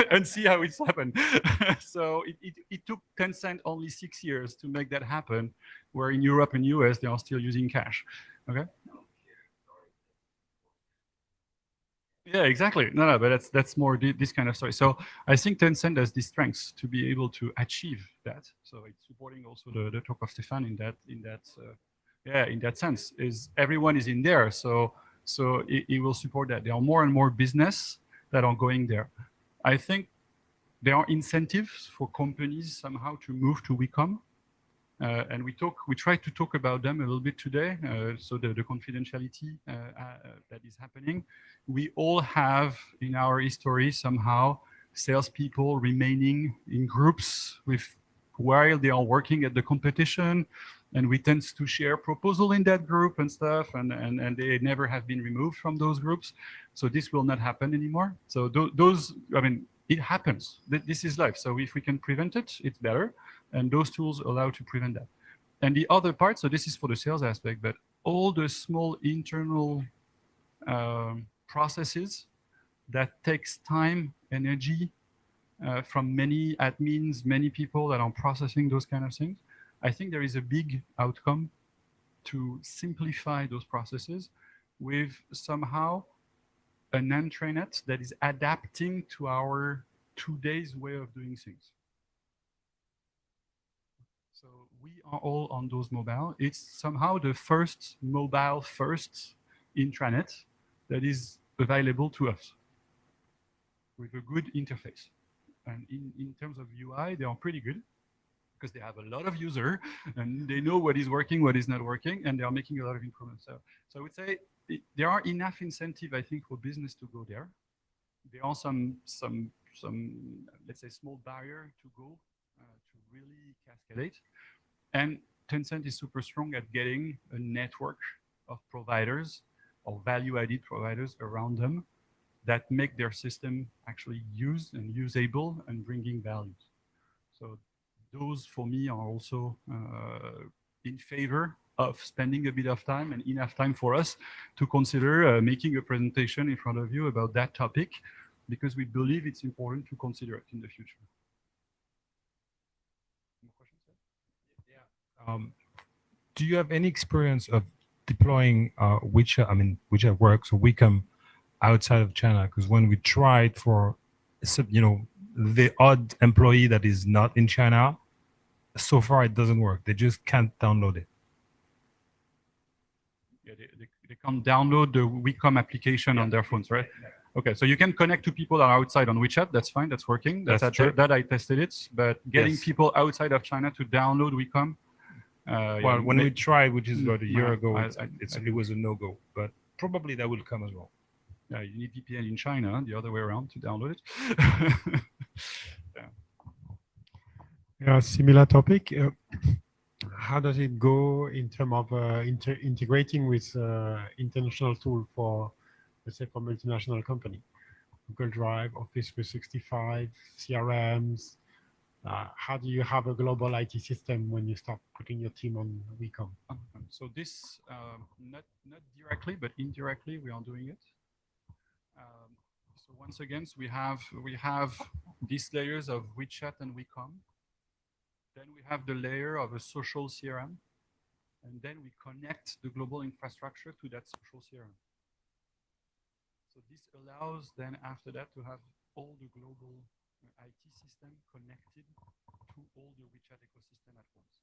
and see how it's happened. So it took Tencent only 6 years to make that happen, where in Europe and US, they are still using cash. Okay? Yeah, exactly. No, but that's more this kind of story. So I think Tencent has the strengths to be able to achieve that. So it's supporting also the talk of Stefan in that sense. Is everyone is in there, so it will support that. There are more and more business that are going there. I think there are incentives for companies somehow to move to WeCom. And we try to talk about them a little bit today. So the confidentiality that is happening. We all have in our history somehow salespeople remaining in groups while they are working at the competition, and we tend to share proposal in that group and stuff, and they never have been removed from those groups. So this will not happen anymore. So those, I mean, it happens. This is life. So if we can prevent it, it's better. And those tools allow to prevent that. And the other part, so this is for the sales aspect, but all the small internal processes that takes time, energy from many admins, many people that are processing those kind of things. I think there is a big outcome to simplify those processes with somehow an intranet that is adapting to our today's way of doing things. So we are all on those mobile. It's somehow the first mobile first intranet that is available to us with a good interface. And in terms of UI, they are pretty good because they have a lot of user and they know what is working, what is not working, and they are making a lot of improvements. So I would say there are enough incentive, I think, for business to go there. There are some let's say small barrier to go to really cascade. And Tencent is super strong at getting a network of providers or value-added providers around them that make their system actually used and usable and bringing values. So those, for me, are also in favor of spending a bit of time and enough time for us to consider making a presentation in front of you about that topic, because we believe it's important to consider it in the future. Do you have any experience of deploying Wechat? I mean, Wechat works or WeCom outside of China? Because when we tried for, the odd employee that is not in China, so far it doesn't work. They just can't download it. Yeah, they can't download the WeCom application on their phones, right? Okay, so you can connect to people that are outside on WeChat. That's fine. That's working. That's true. That I tested it. But getting people outside of China to download WeCom. Well, when we tried, which is about a year ago, it was a no-go. But probably that will come as well. Yeah, you need VPN in China, the other way around, to download it. Yeah, similar topic. How does it go in terms of integrating with international tool for, let's say, for multinational company? Google Drive, Office 365, CRMs. How do you have a global IT system when you start putting your team on WeCom? So this, not directly, but indirectly, we are doing it. So once again, we have these layers of Wechat and WeCom. Then we have the layer of a social CRM, and then we connect the global infrastructure to that social CRM. So this allows then after that to have all the global IT system connected to all the Wechat ecosystem at once.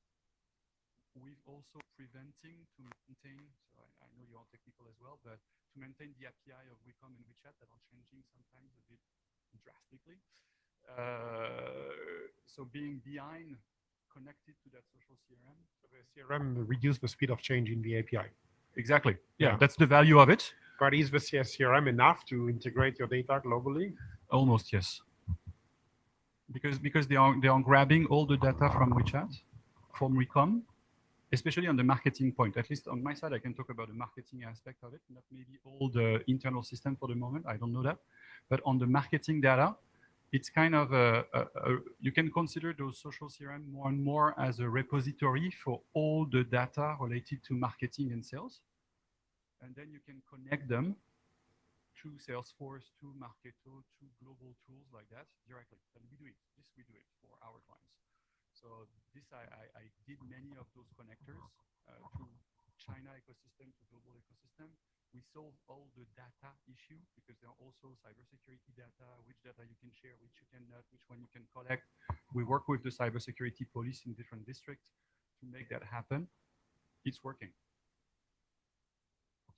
We've also preventing to maintain, so I know you are technical as well, but to maintain the API of WeCom and Wechat that are changing sometimes a bit drastically. So being behind, connected to that social CRM. So the CRM reduce the speed of change in the API. Exactly. Yeah, that's the value of it. But is the CRM enough to integrate your data globally? Almost, yes. Because they are grabbing all the data from Wechat, from WeCom, especially on the marketing point. At least on my side, I can talk about the marketing aspect of it, not maybe all the internal system for the moment. I don't know that. But on the marketing data, it's kind of you can consider those social CRM more and more as a repository for all the data related to marketing and sales. And then you can connect them to Salesforce, to Marketo, to global tools like that directly. And we do it. We do it for our clients. So this, I did many of those connectors to China ecosystem, to global ecosystem. we solve all the data issue because there are also cybersecurity data, which data you can share, which you cannot, which one you can collect. We work with the cybersecurity police in different districts to make that happen. It's working.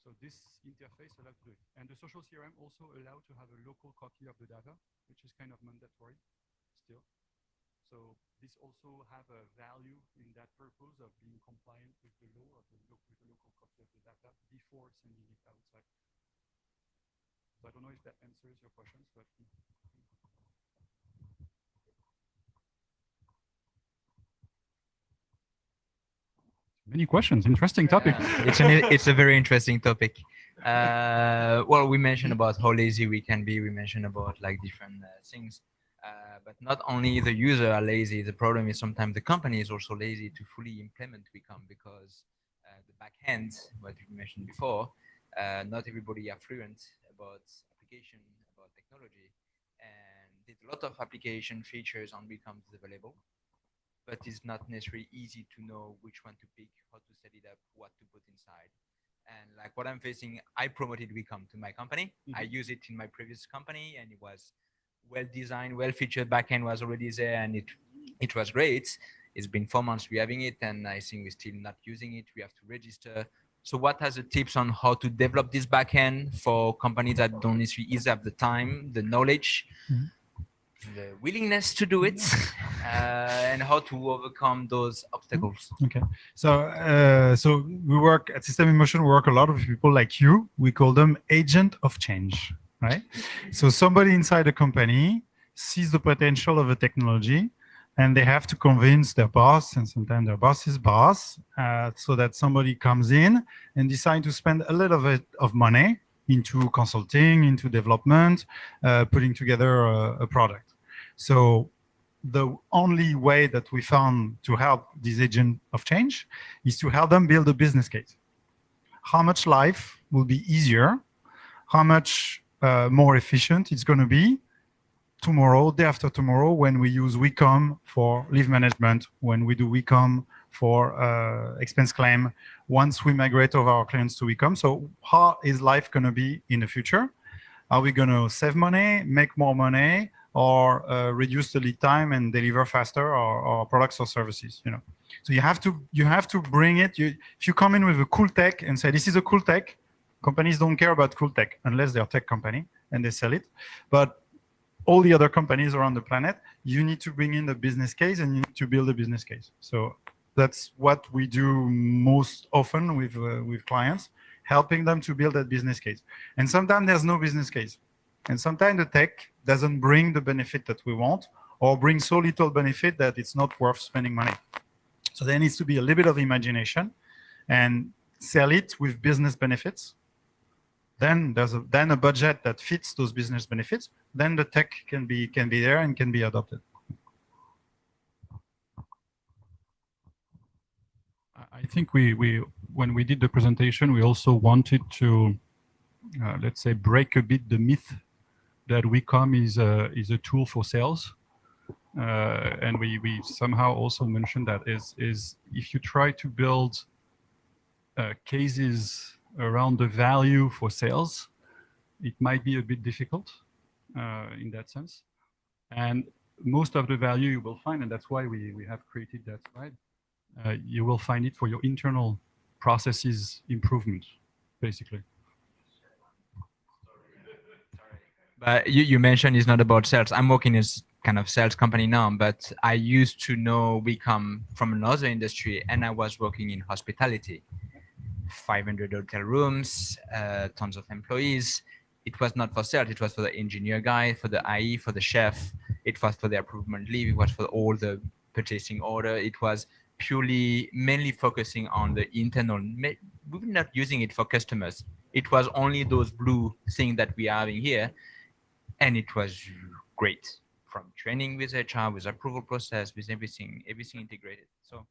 So this interface allows to do it. And the social CRM also allows to have a local copy of the data, which is kind of mandatory still. So this also have a value in that purpose of being compliant with the law of with the local copy of the data before sending it outside. So I don't know if that answers your questions, but many questions. Interesting topic. It's a very interesting topic. Well, we mentioned about how lazy we can be. We mentioned about like different things. But not only the user are lazy, the problem is sometimes the company is also lazy to fully implement WeCom because the back end, what you mentioned before, not everybody are fluent about application, about technology. And there's a lot of application features on WeCom is available, but it's not necessarily easy to know which one to pick, how to set it up, what to put inside. And like what I'm facing, I promoted WeCom to my company. I use it in my previous company and it was well designed, well featured, backend was already there and it was great. It's been 4 months we're having it and I think we're still not using it. We have to register. So what are the tips on how to develop this backend for companies that don't necessarily either have the time, the knowledge, the willingness to do it, and how to overcome those obstacles? Okay, so we work at System in Motion. We work a lot with people like you. We call them agent of change, right? So somebody inside a company sees the potential of a technology, and they have to convince their boss, and sometimes their boss's boss, so that somebody comes in and decide to spend a little bit of money into consulting, into development, putting together a product. So the only way that we found to help this agent of change is to help them build a business case. How much life will be easier, how much more efficient it's going to be tomorrow, day after tomorrow, when we use WeCom for leave management, when we do WeCom for expense claim, once we migrate all our clients to WeCom. So how is life going to be in the future? Are we going to save money, make more money, or reduce the lead time and deliver faster our products or services? You know, so you have to bring it. If you come in with a cool tech and say this is a cool tech, companies don't care about cool tech unless they're a tech company and they sell it. But all the other companies around the planet, you need to bring in the business case and you need to build a business case. So that's what we do most often with clients, helping them to build that business case. And sometimes there's no business case. And sometimes the tech doesn't bring the benefit that we want or bring so little benefit that it's not worth spending money. So there needs to be a little bit of imagination and sell it with business benefits. Then there's a budget that fits those business benefits. Then the tech can be there and can be adopted. I think when we did the presentation, we also wanted to, let's say, break a bit the myth that WeCom is a tool for sales. And we somehow also mentioned that is if you try to build cases around the value for sales, it might be a bit difficult in that sense. And most of the value you will find, and that's why we have created that slide, you will find it for your internal processes improvement, basically. But you mentioned it's not about sales. I'm working as kind of sales company now, but I used to know WeCom from another industry, and I was working in hospitality. 500 hotel rooms, tons of employees. It was not for sales. It was for the engineer guy, for the IE, for the chef. It was for the improvement leave. It was for all the purchasing order. It was purely, mainly focusing on the internal. We were not using it for customers. It was only those blue things that we are having here. And it was great, from training with HR, with approval process, with everything integrated. So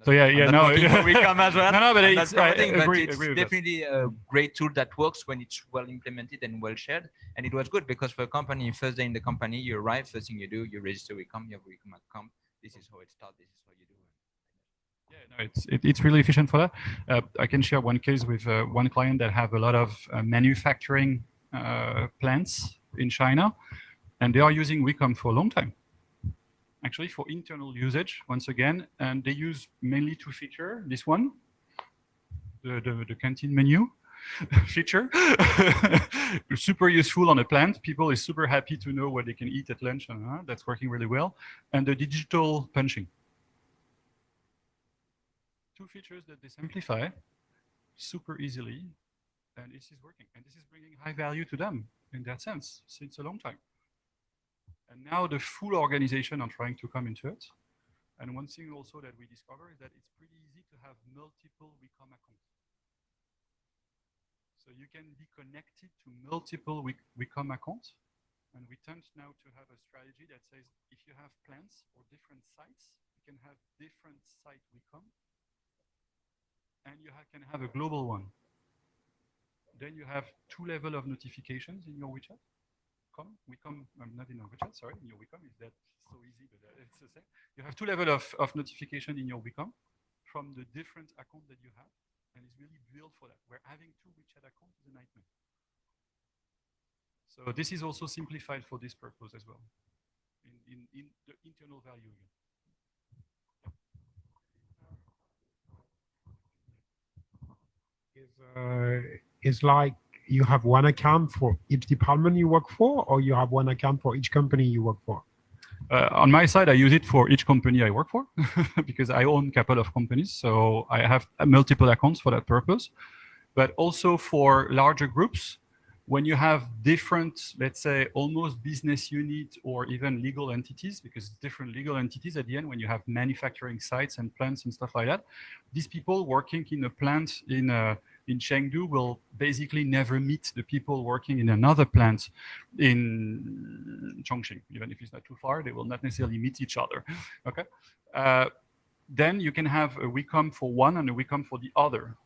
no, WeCom as well. No, but it's agree definitely a great tool that works when it's well implemented and well shared. And it was good because for a company, first day in the company, you arrive, first thing you do, you register WeCom, you have WeCom account. This is how it starts. This is how you do it. Yeah, no, it's really efficient for that. I can share one case with one client that have a lot of manufacturing plants in China, and they are using WeCom for a long time. Actually, for internal usage, once again, and they use mainly two features. This one, the canteen menu feature, super useful on a plant. People is super happy to know what they can eat at lunch, and that's working really well. And the digital punching. Two features that they simplify super easily, and this is working. And this is bringing high value to them in that sense since a long time. And now the full organization are trying to come into it. And one thing also that we discover is that it's pretty easy to have multiple WeCom accounts. So you can be connected to multiple WeCom accounts. And we tend now to have a strategy that says if you have plants or different sites, you can have different site WeCom. And you can have a global one. Then you have two levels of notifications in your Wechat. WeCom, not in your Wechat, sorry, in your WeCom. Is that so easy? But it's the same. You have two levels of notification in your WeCom from the different accounts that you have. And it's really built for that. Where having two Wechat accounts is a nightmare. So this is also simplified for this purpose as well, in the internal value. Is like you have one account for each department you work for, or you have one account for each company you work for? On my side, I use it for each company I work for because I own a couple of companies. So I have multiple accounts for that purpose. But also for larger groups, when you have different, let's say, almost business unit or even legal entities, because different legal entities at the end, when you have manufacturing sites and plants and stuff like that, these people working in a plant in Chengdu will basically never meet the people working in another plant in Chongqing. Even if it's not too far, they will not necessarily meet each other. Okay. Then you can have a WeCom for one and a WeCom for the other.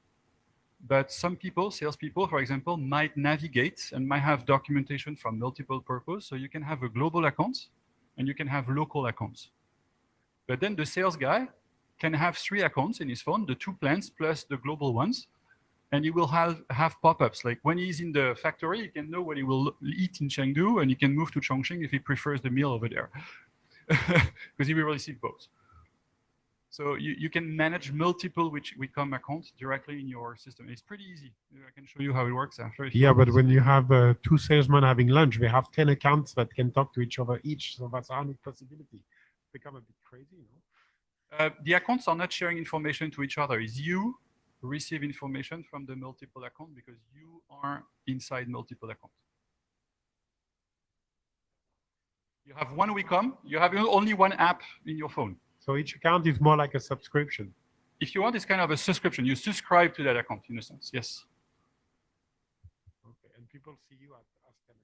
But some people, salespeople, for example, might navigate and might have documentation from multiple purposes. So you can have a global account and you can have local accounts. But then the sales guy can have 3 accounts in his phone, the 2 plants plus the global ones. And he will have pop-ups. Like when he's in the factory, he can know what he will eat in Chengdu, and he can move to Chongqing if he prefers the meal over there. Because he will receive both. So you can manage multiple WeCom accounts directly in your system. It's pretty easy. I can show you how it works after. Yeah, but when you have 2 salesmen having lunch, we have 10 accounts that can talk to each other each. So that's 100 possibility. It's become a bit crazy, you know? The accounts are not sharing information to each other. It's you who receive information from the multiple account because you are inside multiple accounts. You have one WeCom. You have only one app in your phone. So each account is more like a subscription. If you want, it's kind of a subscription. You subscribe to that account in a sense, yes. Okay, and people see you as 10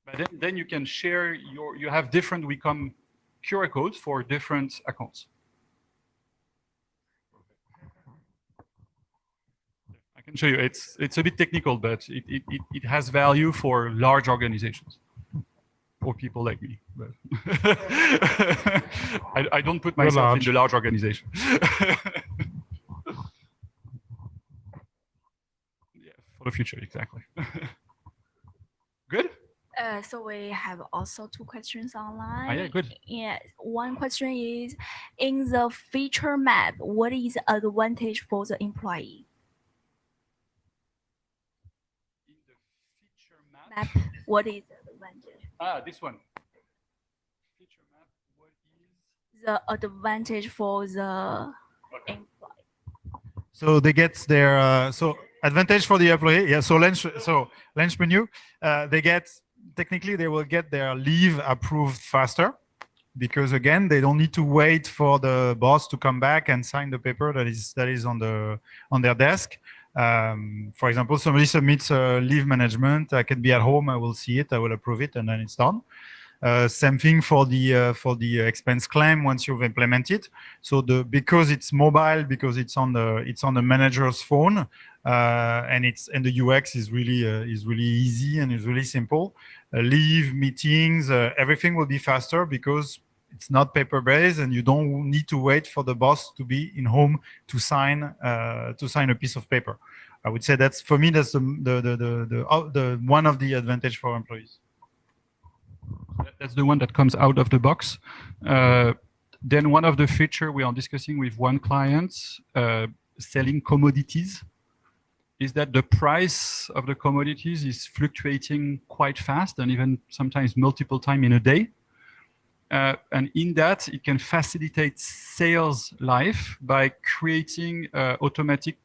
But accounts. then you can share you have different WeCom QR codes for different accounts. I can show you. It's a bit technical, but it has value for large organizations. Or people like me. But I don't put myself in the large organization. Yeah, for the future, exactly. Good? So we have also 2 questions online. Yeah, good. Yeah, one question is, in the feature map, what is the advantage for the employee? In the feature map, what is the advantage? This one. Feature map, what is the advantage for the employee? So they get their advantage for the employee. Yeah. So lunch menu. Technically they will get their leave approved faster because again they don't need to wait for the boss to come back and sign the paper that is on their desk. For example, somebody submits leave management. I can be at home. I will see it. I will approve it, and then it's done. Same thing for the expense claim once you've implemented. So because it's mobile, because it's on the manager's phone, and the UX is really easy and is really simple. Leave, meetings, everything will be faster because It's not paper-based, and you don't need to wait for the boss to be in home to sign a piece of paper. I would say that's, for me, that's the one of the advantage for employees. That's the one that comes out of the box. Then one of the feature we are discussing with one client selling commodities is that the price of the commodities is fluctuating quite fast and even sometimes multiple times in a day. And in that, it can facilitate sales life by creating an automatic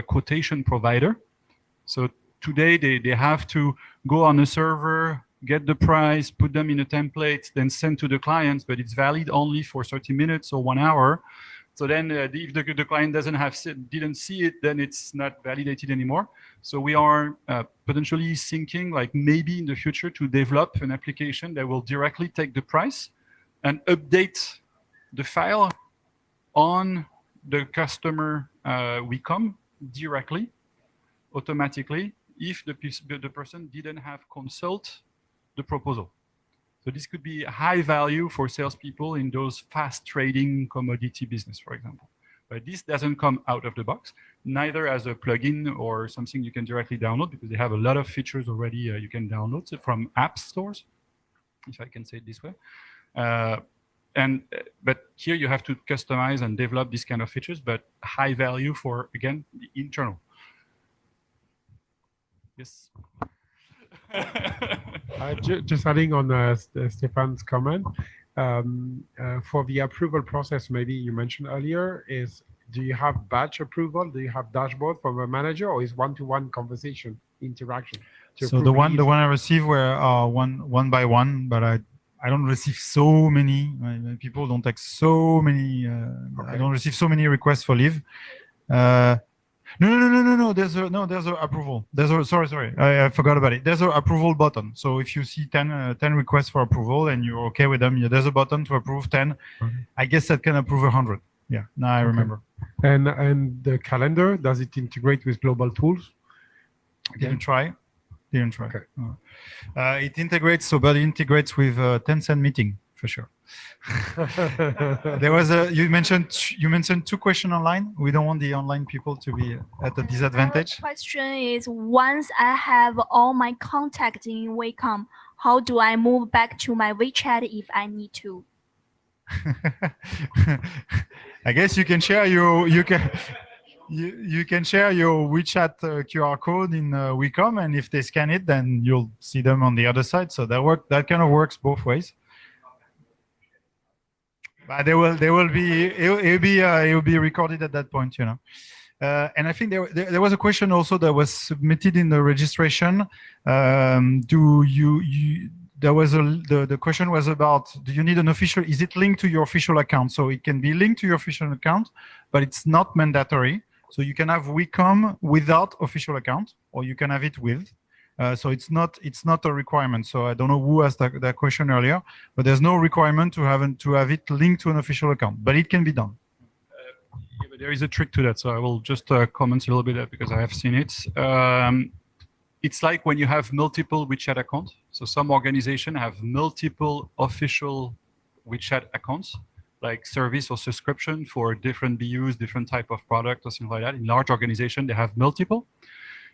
quotation provider. So today they have to go on a server, get the price, put them in a template, then send to the clients, but it's valid only for 30 minutes or 1 hour. So then if the client didn't see it, then it's not validated anymore. So we are potentially thinking like maybe in the future to develop an application that will directly take the price and update the file on the customer WeCom directly, automatically, if the person didn't have consult the proposal. So this could be high value for salespeople in those fast trading commodity business, for example. But this doesn't come out of the box, neither as a plugin or something you can directly download, because they have a lot of features already you can download from app stores, if I can say it this way. But here you have to customize and develop these kind of features, but high value for, again, the internal. Yes. Just adding on Stéphane's comment, for the approval process, maybe you mentioned earlier, do you have batch approval? Do you have dashboard from a manager, or is one-to-one conversation interaction? So the one I receive were one by one, but I don't receive so many. People don't take so many. Okay. I don't receive so many requests for leave. No. There's a approval. Sorry. I forgot about it. There's an approval button. So if you see 10 requests for approval and you're okay with them, there's a button to approve 10. Mm-hmm. I guess that can approve 100. Yeah. Now I remember. And the calendar, does it integrate with global tools? Didn't try. Okay. It integrates, but it integrates with Tencent meeting for sure. There was you mentioned 2 questions online. We don't want the online people to be at a disadvantage. The question is, once I have all my contacts in WeCom, how do I move back to my WeChat if I need to? I guess you can share you can share your WeChat QR code in WeCom, and if they scan it, then you'll see them on the other side. So that kind of works both ways. But it will be recorded at that point, you know. And I think there was a question also that was submitted in the registration. The question was about, do you need an official? Is it linked to your official account? So it can be linked to your official account, but it's not mandatory. So you can have WeCom without official account, or you can have it with. So it's not a requirement. So I don't know who asked that question earlier, but there's no requirement to have it linked to an official account, but it can be done. Yeah, but there is a trick to that. So I will just comment a little bit because I have seen it. It's like when you have multiple WeChat accounts. So some organizations have multiple official WeChat accounts, like service or subscription for different BUs, different type of product or something like that. In large organizations, they have multiple.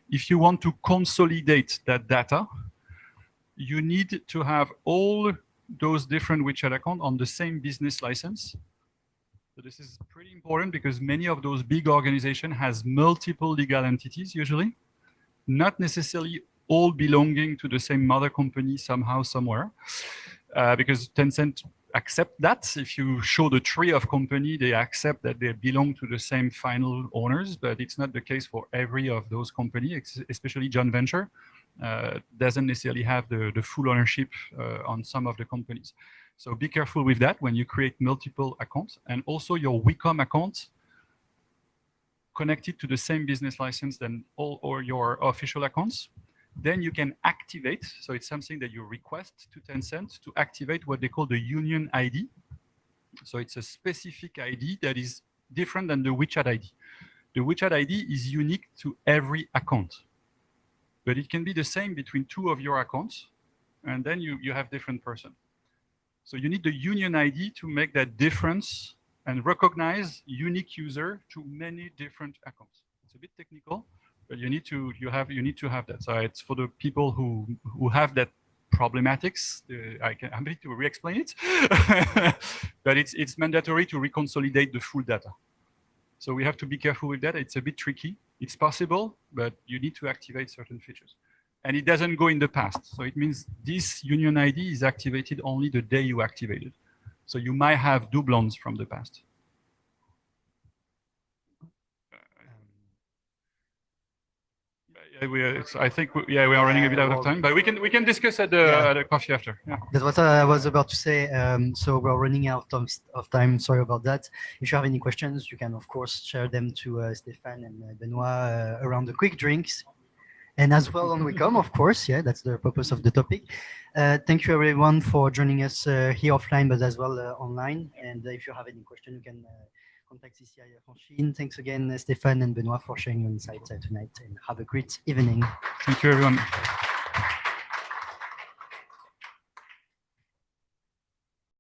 If you want to consolidate that data, you need to have all those different WeChat accounts on the same business license. So this is pretty important because many of those big organizations has multiple legal entities usually, not necessarily all belonging to the same mother company somehow, somewhere, because Tencent accept that. If you show the tree of company, they accept that they belong to the same final owners, but it's not the case for every of those companies, especially joint venture. Doesn't necessarily have the full ownership on some of the companies. So be careful with that when you create multiple accounts, and also your WeCom account connected to the same business license than all or your official accounts. Then you can activate, so it's something that you request to Tencent to activate what they call the union ID. So it's a specific ID that is different than the WeChat ID. The WeChat ID is unique to every account, but it can be the same between 2 of your accounts, and then you have different person. So you need the union ID to make that difference and recognize unique user to many different accounts. It's a bit technical, but you need to have that. So it's for the people who have that problematics. I'm going to re-explain it, but it's mandatory to reconsolidate the full data. So we have to be careful with that. It's a bit tricky. It's possible, but you need to activate certain features. And it doesn't go in the past. So it means this union ID is activated only the day you activate it. So you might have doublons from the past. I think we are running a bit out of time, but we can discuss at the coffee after. Yeah. That's what I was about to say. So we're running out of time. Sorry about that. If you have any questions, you can of course share them to Stéphane and Benoit around the quick drinks, and as well on WeCom, of course. Yeah, that's the purpose of the topic. Thank you everyone for joining us here offline, but as well online. And if you have any question, you can contact CCI Franchine. Thanks again, Stéphane and Benoit, for sharing your insights tonight, and have a great evening. Thank you, everyone.